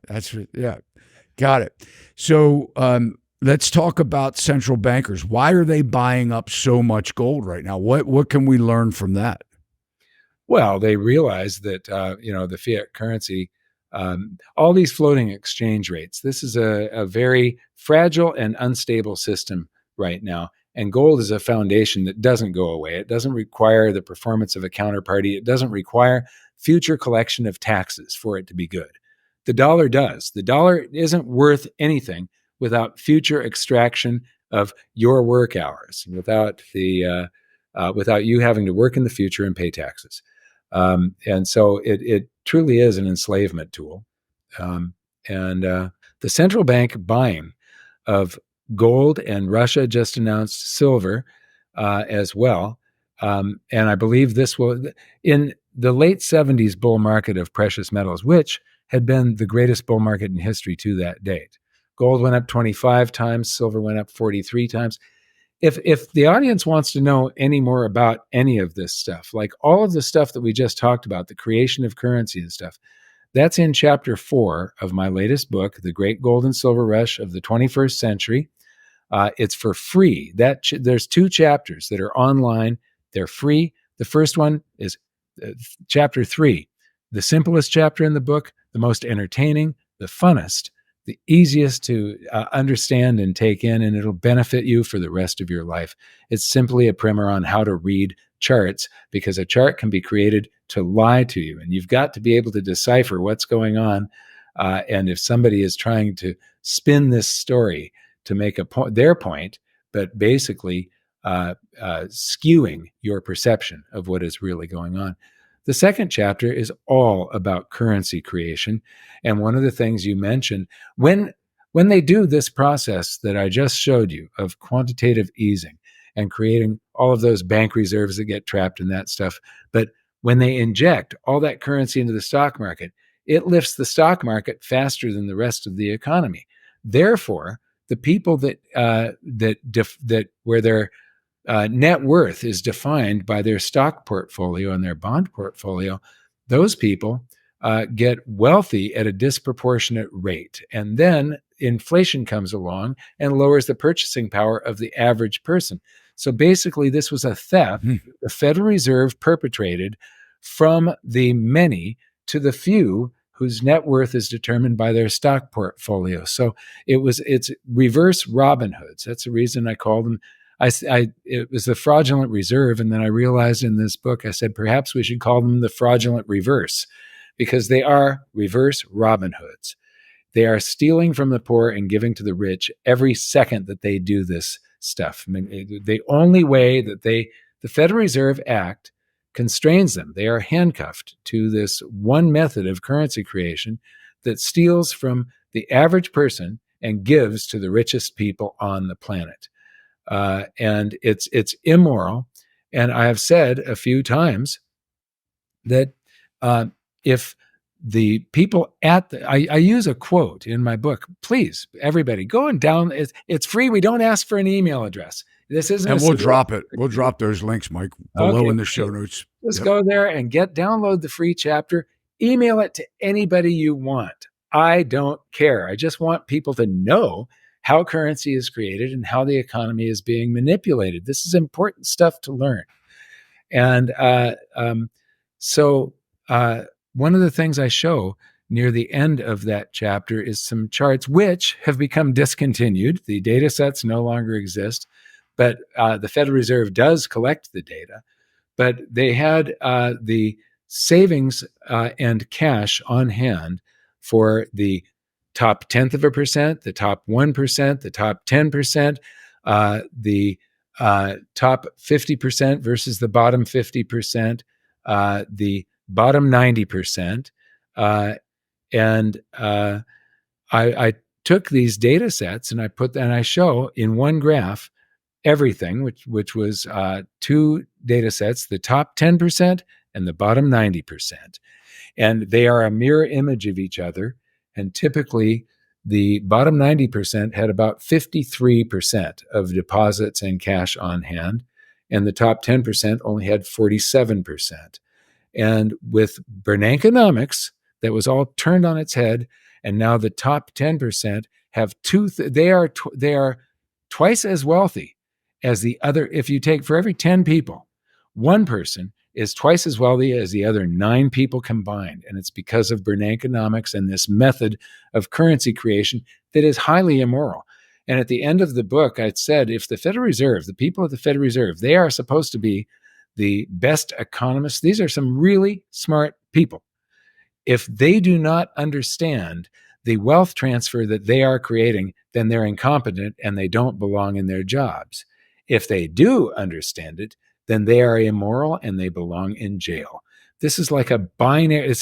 Yeah. Got it. So let's talk about central bankers. Why are they buying up so much gold right now? What can we learn from that? Well, they realize that the fiat currency, all these floating exchange rates. This is a very fragile and unstable system right now. And gold is a foundation that doesn't go away. It doesn't require the performance of a counterparty. It doesn't require future collection of taxes for it to be good. The dollar does. The dollar isn't worth anything without future extraction of your work hours, without you having to work in the future and pay taxes. And so it truly is an enslavement tool. And the central bank buying of gold, and Russia just announced silver as well. And I believe this will, in the late 70s bull market of precious metals, which had been the greatest bull market in history to that date. Gold went up 25 times, silver went up 43 times. If the audience wants to know any more about any of this stuff, like all of the stuff that we just talked about, the creation of currency and stuff, that's in chapter 4 of my latest book, The Great Gold and Silver Rush of the 21st Century. It's for free. There's 2 chapters that are online. They're free. The first one is chapter 3, the simplest chapter in the book, the most entertaining, the funnest, the easiest to understand and take in, and it'll benefit you for the rest of your life. It's simply a primer on how to read charts, because a chart can be created to lie to you, and you've got to be able to decipher what's going on. And if somebody is trying to spin this story to make their point, but basically skewing your perception of what is really going on. The second chapter is all about currency creation. And one of the things you mentioned, when they do this process that I just showed you of quantitative easing and creating all of those bank reserves that get trapped in that stuff, but when they inject all that currency into the stock market, it lifts the stock market faster than the rest of the economy. Therefore, the people where their net worth is defined by their stock portfolio and their bond portfolio, those people get wealthy at a disproportionate rate. And then inflation comes along and lowers the purchasing power of the average person. So basically, this was a theft the Federal Reserve perpetrated from the many to the few whose net worth is determined by their stock portfolio. So it's reverse Robin Hoods. That's the reason I call them. It was the fraudulent reserve, and then I realized in this book, I said perhaps we should call them the fraudulent reverse, because they are reverse Robin Hoods. They are stealing from the poor and giving to the rich every second that they do this stuff. I mean, the only way that the Federal Reserve Act constrains them, they are handcuffed to this one method of currency creation that steals from the average person and gives to the richest people on the planet. And it's immoral. And I have said a few times that if the people I use a quote in my book. Please, everybody, go and it's free. We don't ask for an email address. This isn't. And we'll drop it. We'll drop those links, Mike, below in the show notes. Just go there and download the free chapter. Email it to anybody you want. I don't care. I just want people to know how currency is created and how the economy is being manipulated. This is important stuff to learn. And so one of the things I show near the end of that chapter is some charts which have become discontinued. The data sets no longer exist, but the Federal Reserve does collect the data. But they had the savings and cash on hand for the top 10%, the top 1%, the top 10%, the top 50% versus the bottom 50%, the bottom 90%. And I took these data sets and I show in one graph everything, which was two data sets, the top 10% and the bottom 90%. And they are a mirror image of each other. And typically, the bottom 90% had about 53% of deposits and cash on hand, and the top 10% only had 47%. And with Bernankenomics, that was all turned on its head, and now the top 10% have they are twice as wealthy as the other. If you take for every 10 people, one person is twice as wealthy as the other 9 people combined. And it's because of Bernankenomics and this method of currency creation that is highly immoral. And at the end of the book, I said, if the Federal Reserve, the people of the Federal Reserve, they are supposed to be the best economists. These are some really smart people. If they do not understand the wealth transfer that they are creating, then they're incompetent and they don't belong in their jobs. If they do understand it, then they are immoral and they belong in jail. This is like a binary.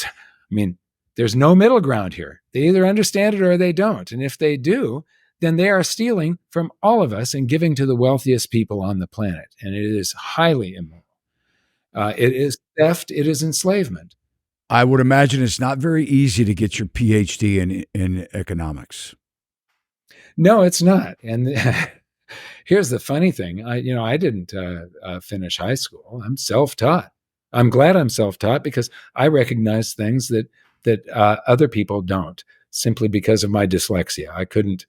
There's no middle ground here. They either understand it or they don't. And if they do, then they are stealing from all of us and giving to the wealthiest people on the planet. And it is highly immoral. It is theft. It is enslavement. I would imagine it's not very easy to get your PhD in economics. No, it's not. And here's the funny thing. I didn't finish high school. I'm self-taught. I'm glad I'm self-taught because I recognize things that other people don't, simply because of my dyslexia. I couldn't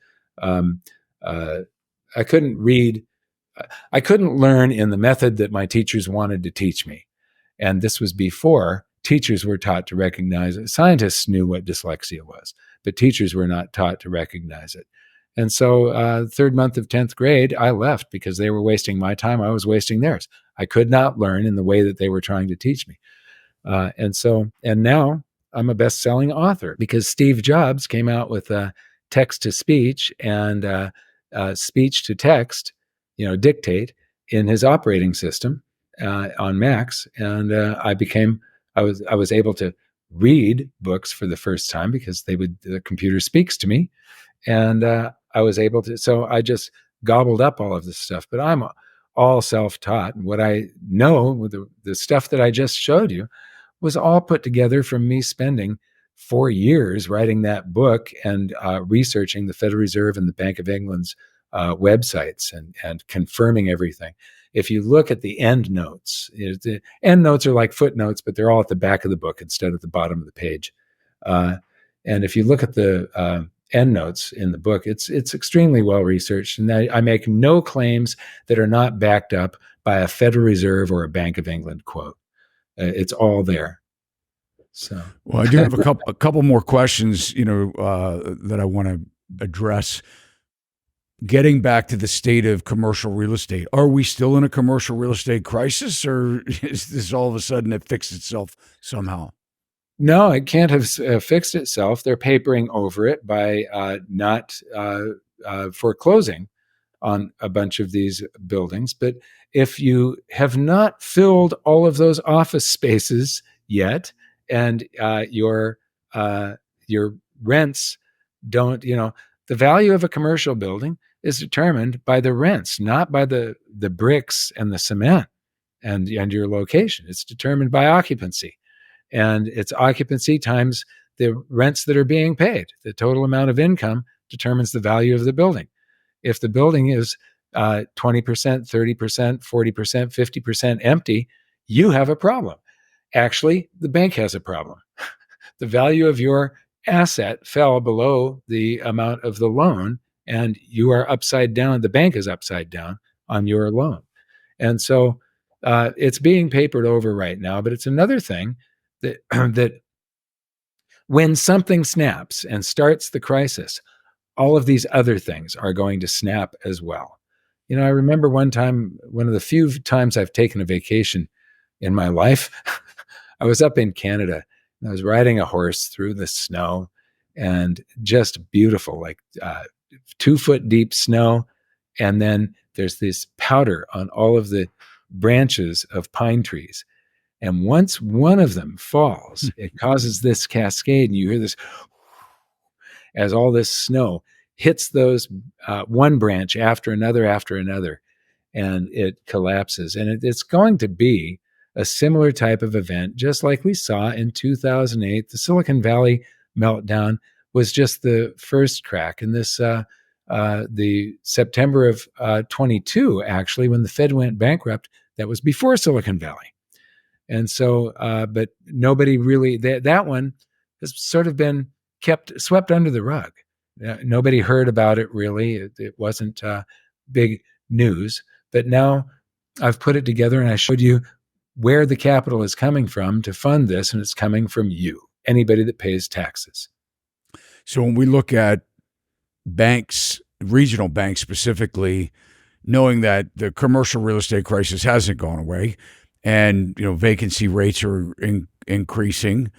read. I couldn't learn in the method that my teachers wanted to teach me. And this was before teachers were taught to recognize it. Scientists knew what dyslexia was, but teachers were not taught to recognize it. And so third month of 10th grade, I left because they were wasting my time. I was wasting theirs. I could not learn in the way that they were trying to teach me. And now I'm a best-selling author because Steve Jobs came out with text-to-speech and speech-to-text, dictate in his operating system on Macs. And I was able to read books for the first time because the computer speaks to me. And I was able to, so I just gobbled up all of this stuff, but I'm all self-taught. And what I know with the stuff that I just showed you was all put together from me spending 4 years writing that book and researching the Federal Reserve and the Bank of England's websites and confirming everything. If you look at the end notes, the end notes are like footnotes, but they're all at the back of the book instead of the bottom of the page. And if you look at the end notes in the book, it's extremely well researched, and I make no claims that are not backed up by a Federal Reserve or a Bank of England quote. It's all there. So, well, I do have a couple more questions, that I want to address. Getting back to the state of commercial real estate, are we still in a commercial real estate crisis, or is this all of a sudden it fixed itself somehow? No, it can't have fixed itself. They're papering over it by not foreclosing on a bunch of these buildings. But if you have not filled all of those office spaces yet, and your rents don't, the value of a commercial building is determined by the rents, not by the bricks and the cement and your location. It's determined by occupancy. And it's occupancy times the rents that are being paid. The total amount of income determines the value of the building. If the building is 20%, 30%, 40%, 50% empty, you have a problem. Actually, the bank has a problem. The value of your asset fell below the amount of the loan, and you are upside down. The bank is upside down on your loan. And so it's being papered over right now, but it's another thing that when something snaps and starts the crisis, all of these other things are going to snap as well. I remember one of the few times I've taken a vacation in my life, I was up in Canada and I was riding a horse through the snow and just beautiful, like 2 foot deep snow. And then there's this powder on all of the branches of pine trees. And once one of them falls, it causes this cascade, and you hear this as all this snow hits those one branch after another, and it collapses. And it's going to be a similar type of event, just like we saw in 2008. The Silicon Valley meltdown was just the first crack. And this, the September of 22, actually, when the Fed went bankrupt, that was before Silicon Valley. And so, but nobody really, that one has sort of been swept under the rug. Nobody heard about it really. It wasn't big news. But now I've put it together and I showed you where the capital is coming from to fund this, and it's coming from you, anybody that pays taxes. So when we look at banks, regional banks specifically, knowing that the commercial real estate crisis hasn't gone away, and vacancy rates are increasing,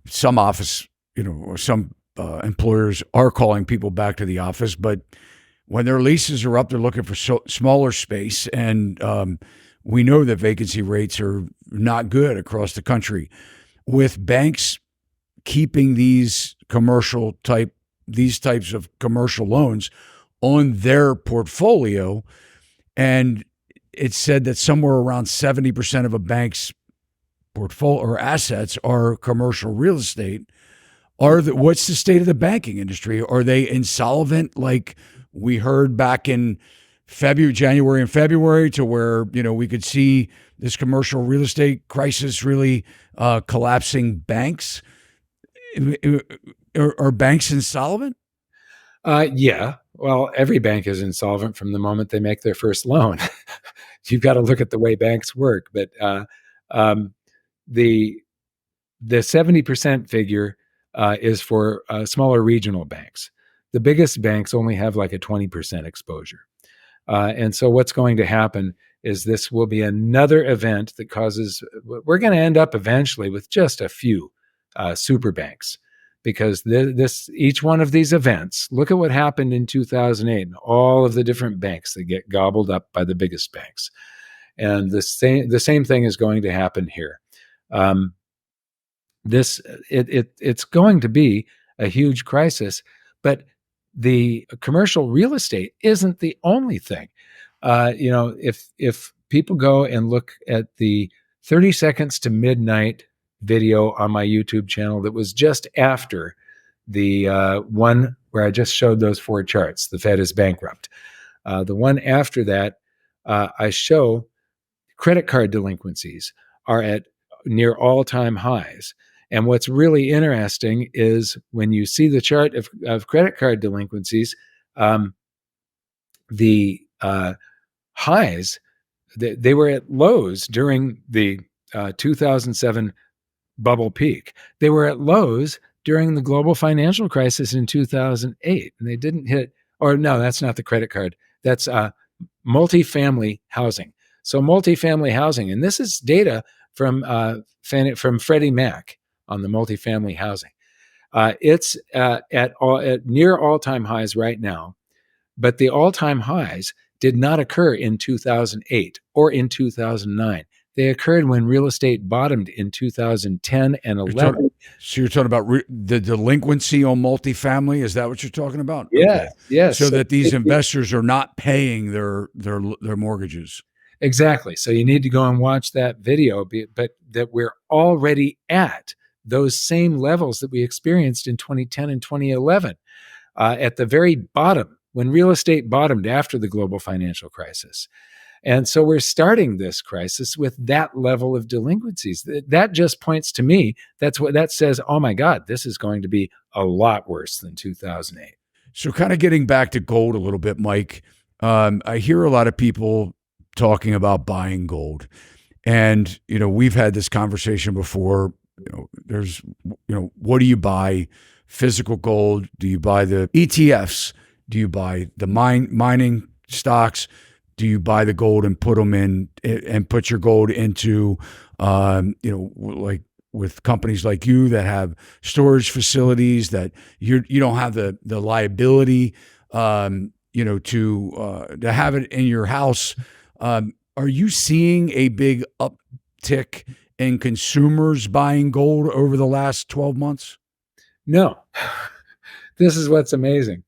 some office, or some employers are calling people back to the office, but when their leases are up, they're looking for smaller space, and we know that vacancy rates are not good across the country. With banks keeping these types of commercial loans on their portfolio, and it's said that somewhere around 70% of a bank's portfolio or assets are commercial real estate. What's the state of the banking industry? Are they insolvent, like we heard back in January and February, to where we could see this commercial real estate crisis really collapsing banks? Are banks insolvent? Yeah. Well, every bank is insolvent from the moment they make their first loan. You've got to look at the way banks work. But the 70% figure is for smaller regional banks. The biggest banks only have like a 20% exposure. And so what's going to happen is this will be another event that we're going to end up eventually with just a few super banks, because each one of these events, look at what happened in 2008 and all of the different banks that get gobbled up by the biggest banks. And the same thing is going to happen here. It's going to be a huge crisis, but the commercial real estate isn't the only thing. If people go and look at the 30 seconds to midnight video on my YouTube channel that was just after the one where I just showed those 4 charts, the Fed is bankrupt. The one after that, I show credit card delinquencies are at near all-time highs. And what's really interesting is when you see the chart of credit card delinquencies, the highs, they were at lows during the 2007 bubble peak. They were at lows during the global financial crisis in 2008. And they didn't hit, or no, that's not the credit card. That's multifamily housing. So multifamily housing, and this is data from Freddie Mac on the multifamily housing. It's at near all-time highs right now, but the all-time highs did not occur in 2008 or in 2009. They occurred when real estate bottomed in 2010 and 11. So you're talking about the delinquency on multifamily? Is that what you're talking about? Yeah, okay. yes. So that these investors are not paying their mortgages. Exactly. So you need to go and watch that video, but that we're already at those same levels that we experienced in 2010 and 2011, at the very bottom, when real estate bottomed after the global financial crisis. And so we're starting this crisis with that level of delinquencies. That just points to me, that says, oh my God, this is going to be a lot worse than 2008. So kind of getting back to gold a little bit, Mike, I hear a lot of people talking about buying gold. And, we've had this conversation before. There's, what do you buy? Physical gold? Do you buy the ETFs? Do you buy the mining stocks? Do you buy the gold and put them in and put your gold into, like with companies like you that have storage facilities that you don't have the liability, to have it in your house. Are you seeing a big uptick in consumers buying gold over the last 12 months? No, this is what's amazing.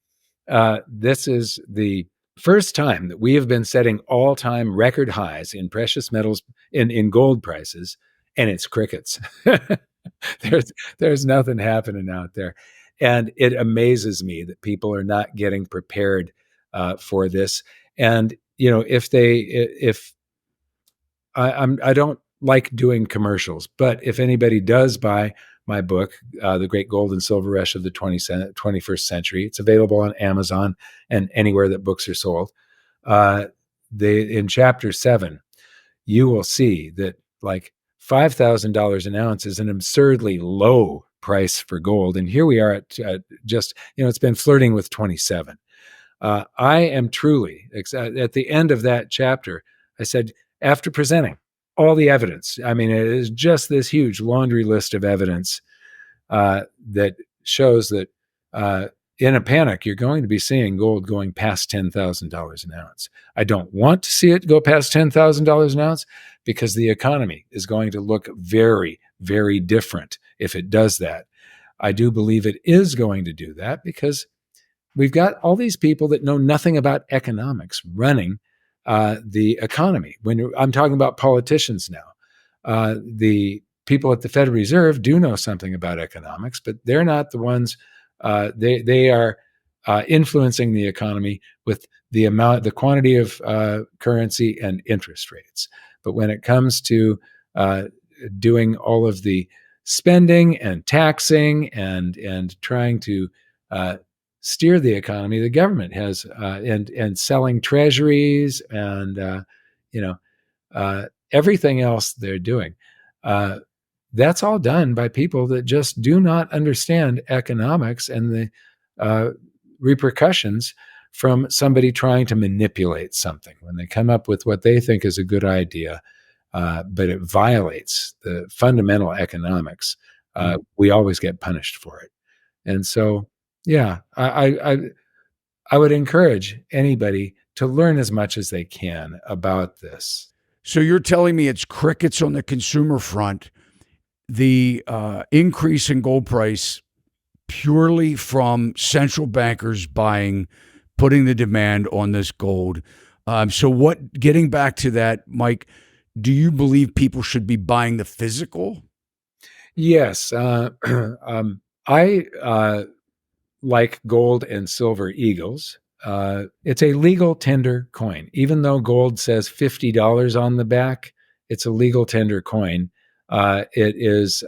This is the first time that we have been setting all-time record highs in precious metals in gold prices, and it's crickets. There's nothing happening out there, and it amazes me that people are not getting prepared for this. And if I don't like doing commercials, but if anybody does buy my book, The Great Gold and Silver Rush of the 21st Century, it's available on Amazon and anywhere that books are sold. In chapter 7, you will see that like $5,000 an ounce is an absurdly low price for gold. And here we are at just, it's been flirting with 27. I am truly, at the end of that chapter, I said, after presenting all the evidence, I mean, it is just this huge laundry list of evidence that shows that in a panic, you're going to be seeing gold going past $10,000 an ounce. I don't want to see it go past $10,000 an ounce because the economy is going to look very, very different if it does that. I do believe it is going to do that because we've got all these people that know nothing about economics running the economy. When I'm talking about politicians now, the people at the Federal Reserve do know something about economics, but they're not the ones. They are influencing the economy with the quantity of currency and interest rates. But when it comes to doing all of the spending and taxing and trying to steer the economy, the government has and selling treasuries and everything else they're doing. That's all done by people that just do not understand economics and the repercussions from somebody trying to manipulate something. When they come up with what they think is a good idea, but it violates the fundamental economics, we always get punished for it. And so, yeah, I would encourage anybody to learn as much as they can about this. So you're telling me it's crickets on the consumer front, the increase in gold price purely from central bankers putting the demand on this gold. So getting back to that, Mike, do you believe people should be buying the physical? Yes. I like gold and silver eagles. It's a legal tender coin. Even though gold says $50 on the back, it's a legal tender coin. It is,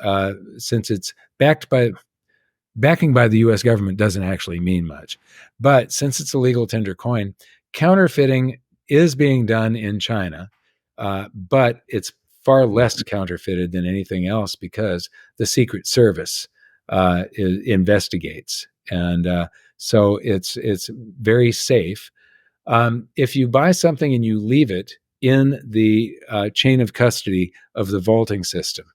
since it's backing by the U.S. government doesn't actually mean much. But since it's a legal tender coin, counterfeiting is being done in China, but it's far less counterfeited than anything else because the Secret Service investigates. And so it's very safe. If you buy something and you leave it in the chain of custody of the vaulting system,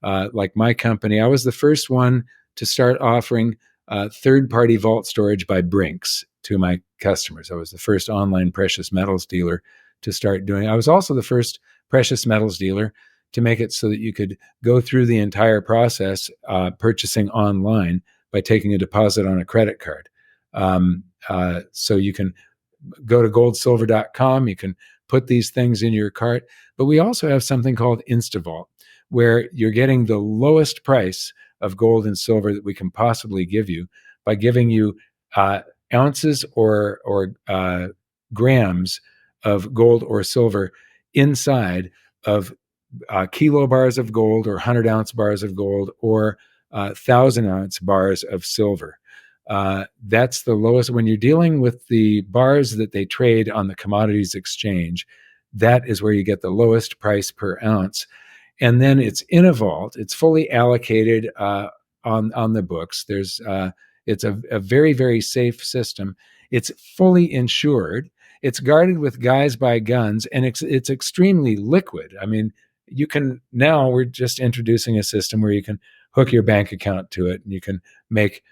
like my company, I was the first one to start offering third-party vault storage by Brinks to my customers. I was the first online precious metals dealer to start doing it. I was also the first precious metals dealer to make it so that you could go through the entire process purchasing online by taking a deposit on a credit card. So you can go to goldsilver.com, you can put these things in your cart, but we also have something called InstaVault, where you're getting the lowest price of gold and silver that we can possibly give you by giving you ounces or grams of gold or silver inside of kilo bars of gold or 100-ounce bars of gold or 1,000-ounce bars of silver. That's the lowest. When you're dealing with the bars that they trade on the commodities exchange, that is where you get the lowest price per ounce. And then it's in a vault. It's fully allocated on the books. It's a very, very safe system. It's fully insured. It's guarded with guys by guns, and it's extremely liquid. I mean, we're just introducing a system where you can hook your bank account to it, and you can make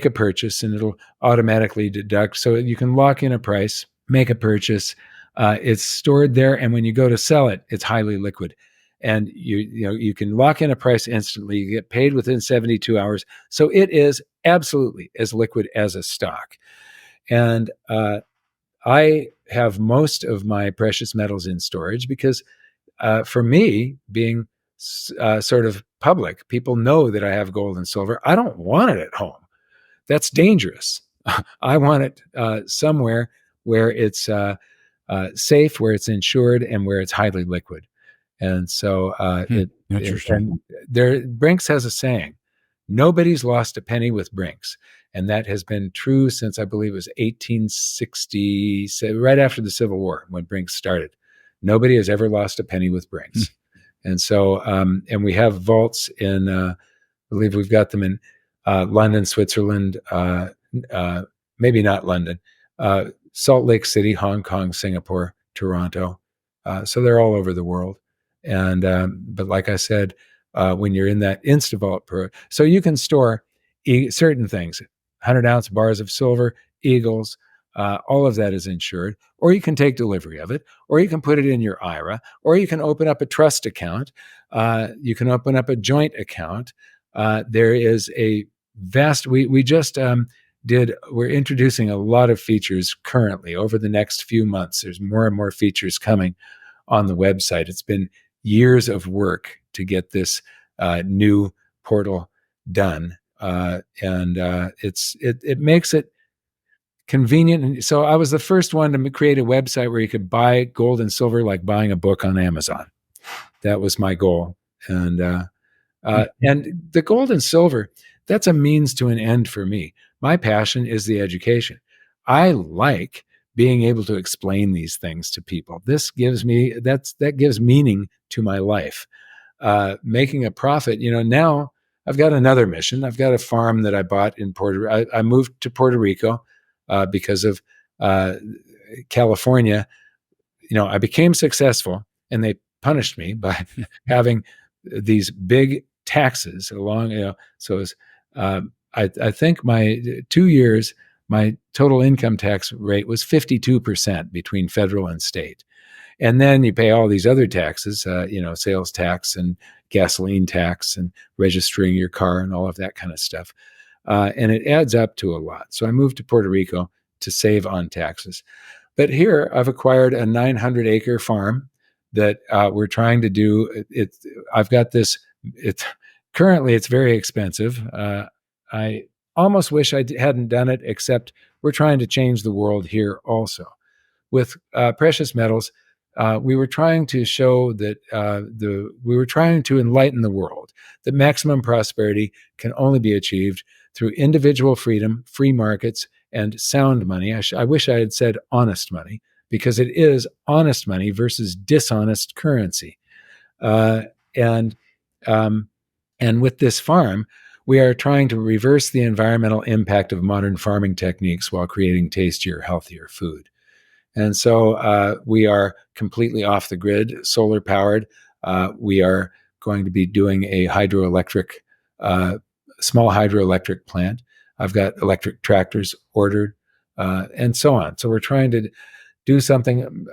a purchase, and it'll automatically deduct. So you can lock in a price, make a purchase. It's stored there, and when you go to sell it, it's highly liquid, and you can lock in a price instantly. You get paid within 72 hours. So it is absolutely as liquid as a stock. And I have most of my precious metals in storage because for me, being sort of public, people know that I have gold and silver. I don't want it at home. That's dangerous. I want it somewhere where it's safe, where it's insured, and where it's highly liquid. And so Interesting. Brinks has a saying, nobody's lost a penny with Brinks. And that has been true since I believe it was 1860, right after the Civil War, when Brinks started. Nobody has ever lost a penny with Brinks. And so, and we have vaults in, I believe we've got them in London, Switzerland, maybe not London, Salt Lake City, Hong Kong, Singapore, Toronto. So they're all over the world. And, but like I said, when you're in that InstaVault so you can store certain things, 100-ounce bars of silver, eagles, all of that is insured, or you can take delivery of it, or you can put it in your IRA, or you can open up a trust account. You can open up a joint account. There is a vast, we just we're introducing a lot of features currently over the next few months. There's more and more features coming on the website. It's been years of work to get this new portal done. And it makes it convenient. And so I was the first one to create a website where you could buy gold and silver like buying a book on Amazon. That was my goal. And the gold and silver, that's a means to an end for me. My passion is the education. I like being able to explain these things to people. This gives me, that gives meaning to my life. Making a profit, now I've got another mission. I've got a farm that I bought in I moved to Puerto Rico because of California. I became successful, and they punished me by having these big taxes along. So it was, I think my 2 years, my total income tax rate was 52% between federal and state. And then you pay all these other taxes, sales tax and gasoline tax and registering your car and all of that kind of stuff. And it adds up to a lot. So I moved to Puerto Rico to save on taxes. But here I've acquired a 900-acre farm that we're trying to do. I've got this. Currently it's very expensive. I almost wish I hadn't done it, except we're trying to change the world here also. With precious metals, we were trying to show that we were trying to enlighten the world that maximum prosperity can only be achieved through individual freedom, free markets, and sound money. I wish I had said honest money, because it is honest money versus dishonest currency. And with this farm, we are trying to reverse the environmental impact of modern farming techniques while creating tastier, healthier food. And so we are completely off the grid, solar powered. We are going to be doing a small hydroelectric plant. I've got electric tractors ordered, and so on. So we're trying to do something.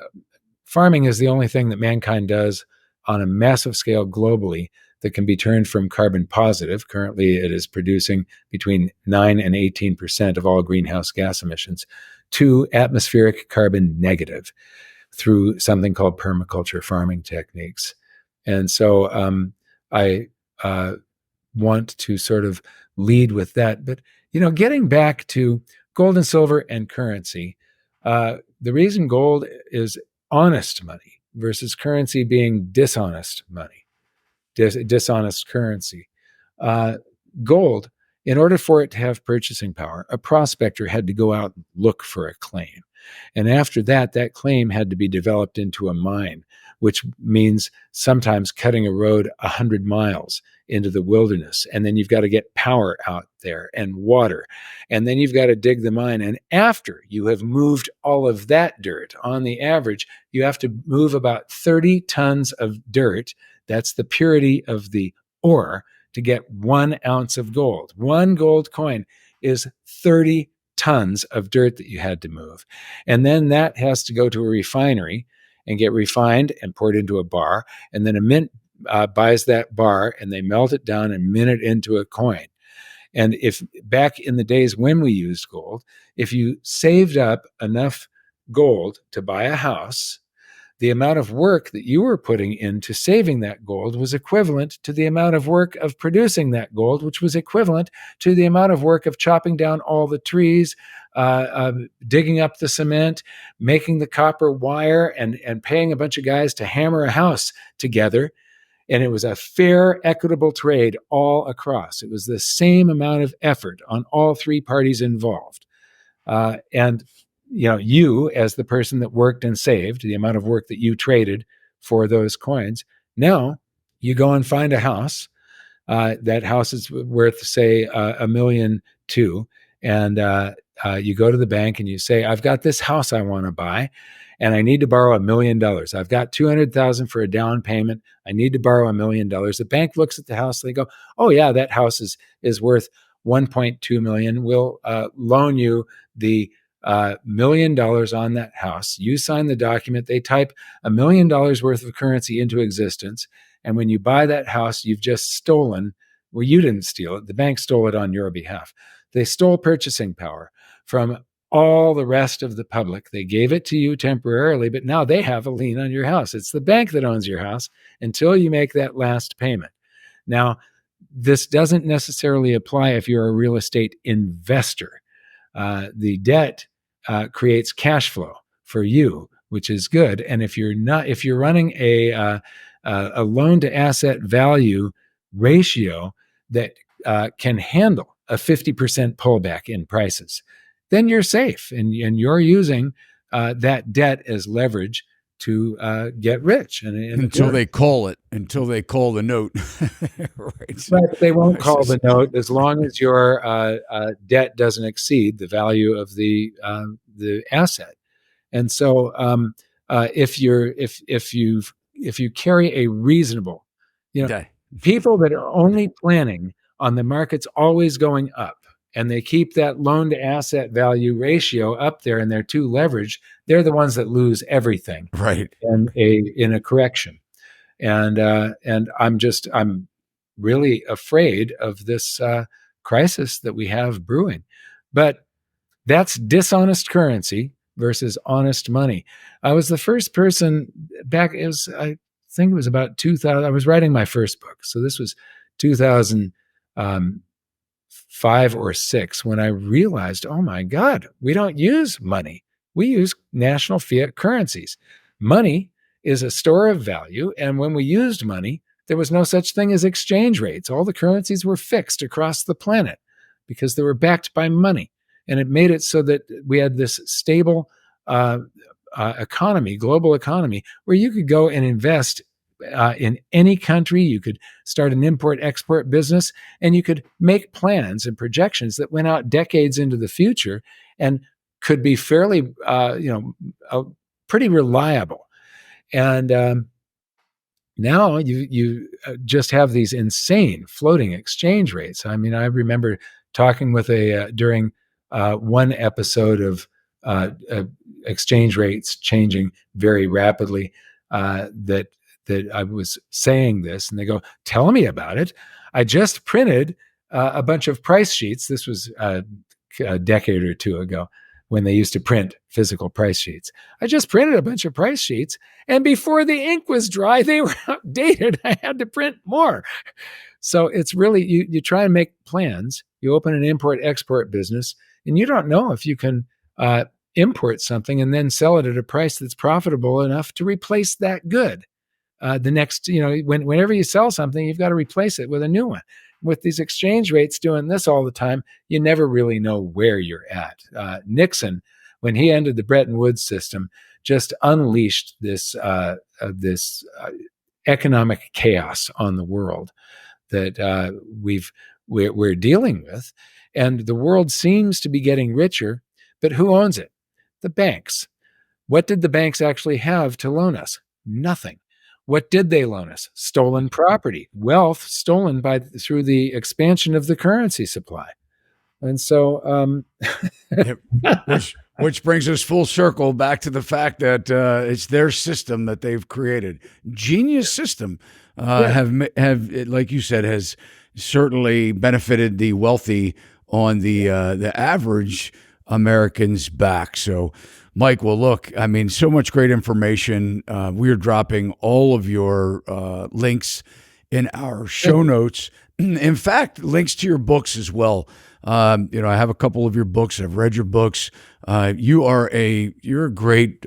Farming is the only thing that mankind does on a massive scale globally that can be turned from carbon positive. Currently, it is producing between 9 and 18% of all greenhouse gas emissions to atmospheric carbon negative through something called permaculture farming techniques. And so I want to sort of lead with that. But, getting back to gold and silver and currency, the reason gold is honest money versus currency being dishonest money, dishonest currency. Gold, in order for it to have purchasing power, a prospector had to go out and look for a claim. And after that, that claim had to be developed into a mine, which means sometimes cutting a road 100 miles into the wilderness. And then you've got to get power out there and water. And then you've got to dig the mine. And after you have moved all of that dirt, on the average, you have to move about 30 tons of dirt. That's the purity of the ore to get 1 ounce of gold. One gold coin is 30 tons of dirt that you had to move. And then that has to go to a refinery and get refined and poured into a bar. And then a mint buys that bar and they melt it down and mint it into a coin. And if back in the days when we used gold, if you saved up enough gold to buy a house, the amount of work that you were putting into saving that gold was equivalent to the amount of work of producing that gold, which was equivalent to the amount of work of chopping down all the trees, digging up the cement, making the copper wire, and paying a bunch of guys to hammer a house together. And it was a fair, equitable trade all across. It was the same amount of effort on all three parties involved. And you, as the person that worked and saved, the amount of work that you traded for those coins, now you go and find a house. That house is worth, say, $1.2 million. And you go to the bank and you say, I've got this house I want to buy, and I need to borrow $1 million. I've got $200,000 for a down payment. I need to borrow $1 million. The bank looks at the house. They go, oh yeah, that house is worth $1.2 million. We'll loan you the $1 million on that house. You sign the document. They type $1 million worth of currency into existence. And when you buy that house, you've just stolen. Well, you didn't steal it. The bank stole it on your behalf. They stole purchasing power from all the rest of the public. They gave it to you temporarily, but now they have a lien on your house. It's the bank that owns your house until you make that last payment. Now, this doesn't necessarily apply if you're a real estate investor. The debt creates cash flow for you, which is good. And if you're running a loan to asset value ratio that can handle a 50% pullback in prices, then you're safe, and you're using that debt as leverage to get rich. And until they call the note. Right. But they won't call the note as long as your debt doesn't exceed the value of the asset. And so if you carry a reasonable, people that are only planning on the markets always going up, and they keep that loan to asset value ratio up there, and they're too leveraged, they're the ones that lose everything, right, in a correction. And I'm really afraid of this crisis that we have brewing. But that's dishonest currency versus honest money. I was the first person back. I think it was about 2000. I was writing my first book, so this was 2005 or 6 when I realized, oh my God, we don't use money. We use national fiat currencies. Money is a store of value, and when we used money, there was no such thing as exchange rates. All the currencies were fixed across the planet because they were backed by money. And it made it so that we had this stable economy, global economy, where you could go and invest in any country. You could start an import-export business, and you could make plans and projections that went out decades into the future and could be fairly, pretty reliable. And now you just have these insane floating exchange rates. I mean, I remember talking with during one episode of exchange rates changing very rapidly, that I was saying this, and they go, tell me about it. I just printed a bunch of price sheets. This was a decade or two ago when they used to print physical price sheets. I just printed a bunch of price sheets, and before the ink was dry, they were outdated. I had to print more. So it's really, you try and make plans. You open an import-export business, and you don't know if you can import something and then sell it at a price that's profitable enough to replace that good. The next, whenever you sell something, you've got to replace it with a new one. With these exchange rates doing this all the time, you never really know where you're at. Nixon, when he ended the Bretton Woods system, just unleashed this economic chaos on the world that we're dealing with, and the world seems to be getting richer. But who owns it? The banks. What did the banks actually have to loan us? Nothing. What did they loan us? Stolen property, wealth stolen through the expansion of the currency supply. And so, Yep. Which brings us full circle back to the fact that it's their system that they've created. Genius system. Have like you said, has certainly benefited the wealthy on the average American's back. So, Mike, well, look, I mean, so much great information. We're dropping all of your links in our show notes. In fact, links to your books as well. I have a couple of your books. I've read your books. You're a great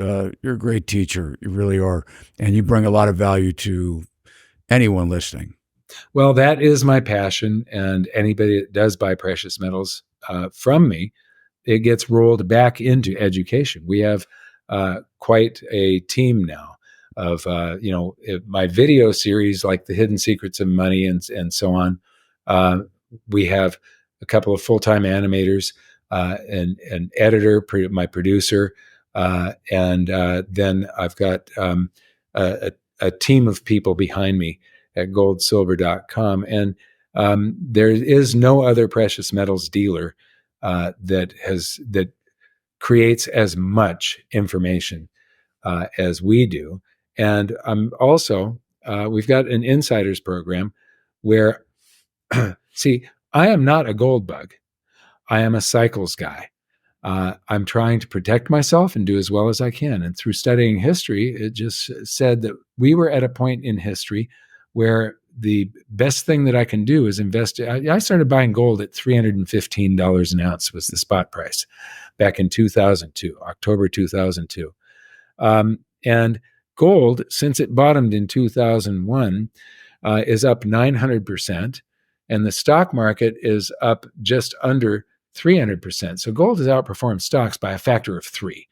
teacher. You really are, and you bring a lot of value to anyone listening. Well, that is my passion, and anybody that does buy precious metals from me, it gets rolled back into education. We have quite a team now of my video series, like the Hidden Secrets of Money and so on. We have a couple of full-time animators, an editor, my producer, and then I've got a team of people behind me at goldsilver.com. And there is no other precious metals dealer that creates as much information as we do. And also, we've got an insiders program where, see, I am not a gold bug. I am a cycles guy. I'm trying to protect myself and do as well as I can. And through studying history, it just said that we were at a point in history where the best thing that I can do is invest. I started buying gold at $315 an ounce was the spot price back in 2002, October 2002. And gold, since it bottomed in 2001, is up 900%. And the stock market is up just under 300%. So gold has outperformed stocks by a factor of 3.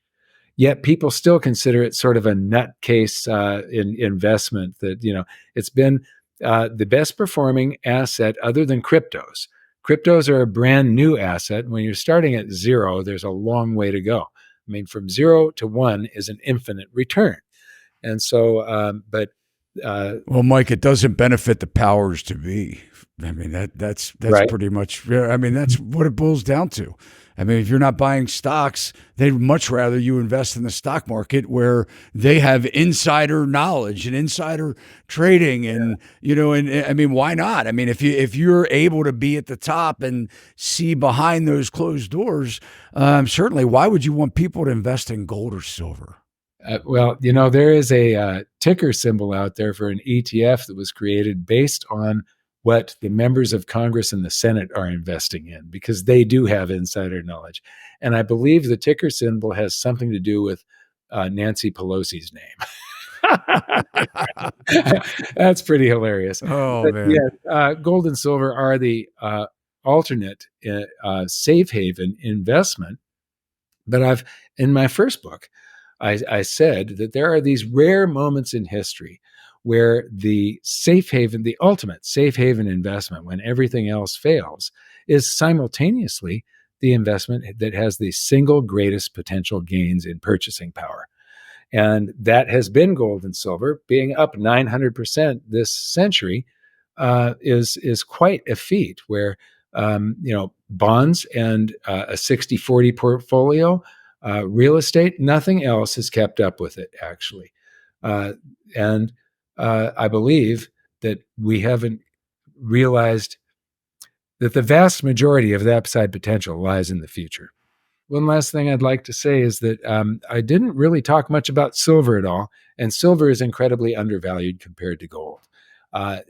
Yet people still consider it sort of a nutcase investment that, it's been the best performing asset other than cryptos. Cryptos are a brand new asset. When you're starting at zero, there's a long way to go. I mean, from 0 to 1 is an infinite return. And so, well, Mike, it doesn't benefit the powers to be. I mean, that's right. Pretty much, I mean, that's what it boils down to. I mean, if you're not buying stocks, they'd much rather you invest in the stock market where they have insider knowledge and insider trading and, and I mean, why not? I mean, if you're able to be at the top and see behind those closed doors, certainly, why would you want people to invest in gold or silver? Well, there is a ticker symbol out there for an ETF that was created based on what the members of Congress and the Senate are investing in, because they do have insider knowledge. And I believe the ticker symbol has something to do with Nancy Pelosi's name. That's pretty hilarious. Oh, but, man. Yeah, gold and silver are the alternate safe haven investment. But in my first book, I said that there are these rare moments in history where the safe haven, the ultimate safe haven investment, when everything else fails, is simultaneously the investment that has the single greatest potential gains in purchasing power. And that has been gold and silver. Being up 900% this century is quite a feat, where bonds and a 60-40 portfolio, real estate, nothing else has kept up with it, actually. And I believe that we haven't realized that the vast majority of the upside potential lies in the future. One last thing I'd like to say is that I didn't really talk much about silver at all, and silver is incredibly undervalued compared to gold.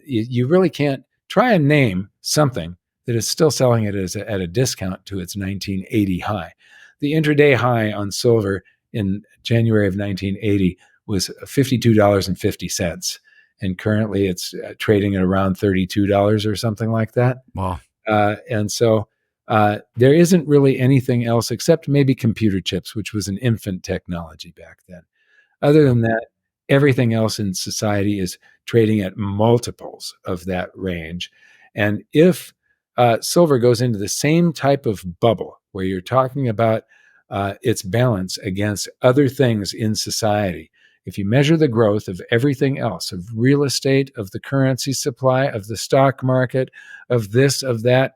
You really can't try and name something that is still selling it at a discount to its 1980 high. The intraday high on silver in January of 1980 was $52.50. And currently it's trading at around $32 or something like that. Wow. And so there isn't really anything else except maybe computer chips, which was an infant technology back then. Other than that, everything else in society is trading at multiples of that range. And if silver goes into the same type of bubble where you're talking about its balance against other things in society, if you measure the growth of everything else, of real estate, of the currency supply, of the stock market, of this, of that,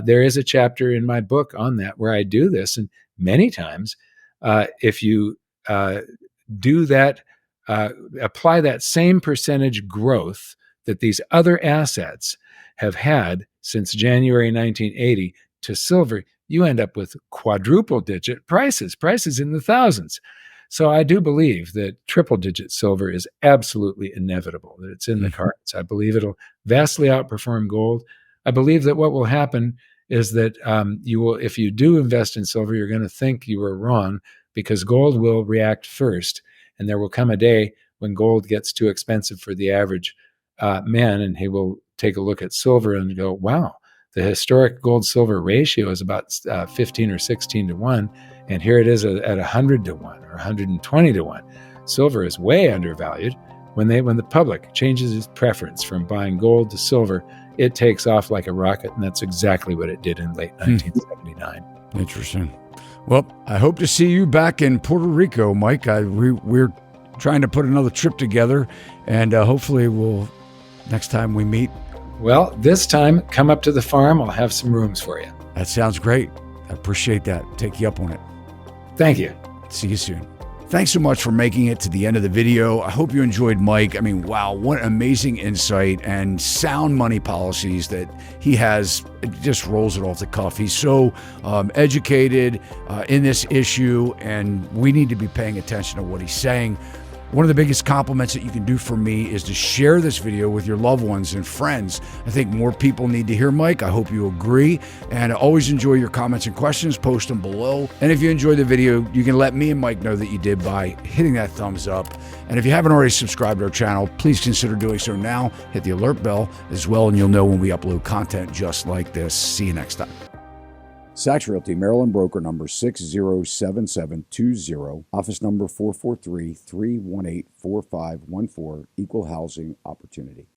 there is a chapter in my book on that where I do this. And many times, if you do that, apply that same percentage growth that these other assets have had since January 1980 to silver, you end up with quadruple digit prices in the thousands. So I do believe that triple digit silver is absolutely inevitable, that it's in the cards. I believe it'll vastly outperform gold. I believe that what will happen is that you will, if you do invest in silver, you're going to think you were wrong because gold will react first. And there will come a day when gold gets too expensive for the average man, and he will take a look at silver and go, wow, the historic gold-silver ratio is about 15 or 16 to 1, and here it is at 100 to 1 or 120 to 1. Silver is way undervalued. When the public changes its preference from buying gold to silver, it takes off like a rocket, and that's exactly what it did in late 1979. Interesting. Well, I hope to see you back in Puerto Rico, Mike. We're trying to put another trip together, and hopefully next time we meet. Well, this time, come up to the farm. I'll have some rooms for you. That sounds great. I appreciate that. Take you up on it. Thank you. See you soon. Thanks so much for making it to the end of the video. I hope you enjoyed Mike. I mean, wow, what amazing insight and sound money policies that he has. It just rolls it off the cuff. He's so educated in this issue, and we need to be paying attention to what he's saying. One of the biggest compliments that you can do for me is to share this video with your loved ones and friends. I think more people need to hear Mike. I hope you agree. And I always enjoy your comments and questions. Post them below. And if you enjoyed the video, you can let me and Mike know that you did by hitting that thumbs up. And if you haven't already subscribed to our channel, please consider doing so now. Hit the alert bell as well, and you'll know when we upload content just like this. See you next time. Sachs Realty, Maryland broker number 607720, office number 443-318-4514, equal housing opportunity.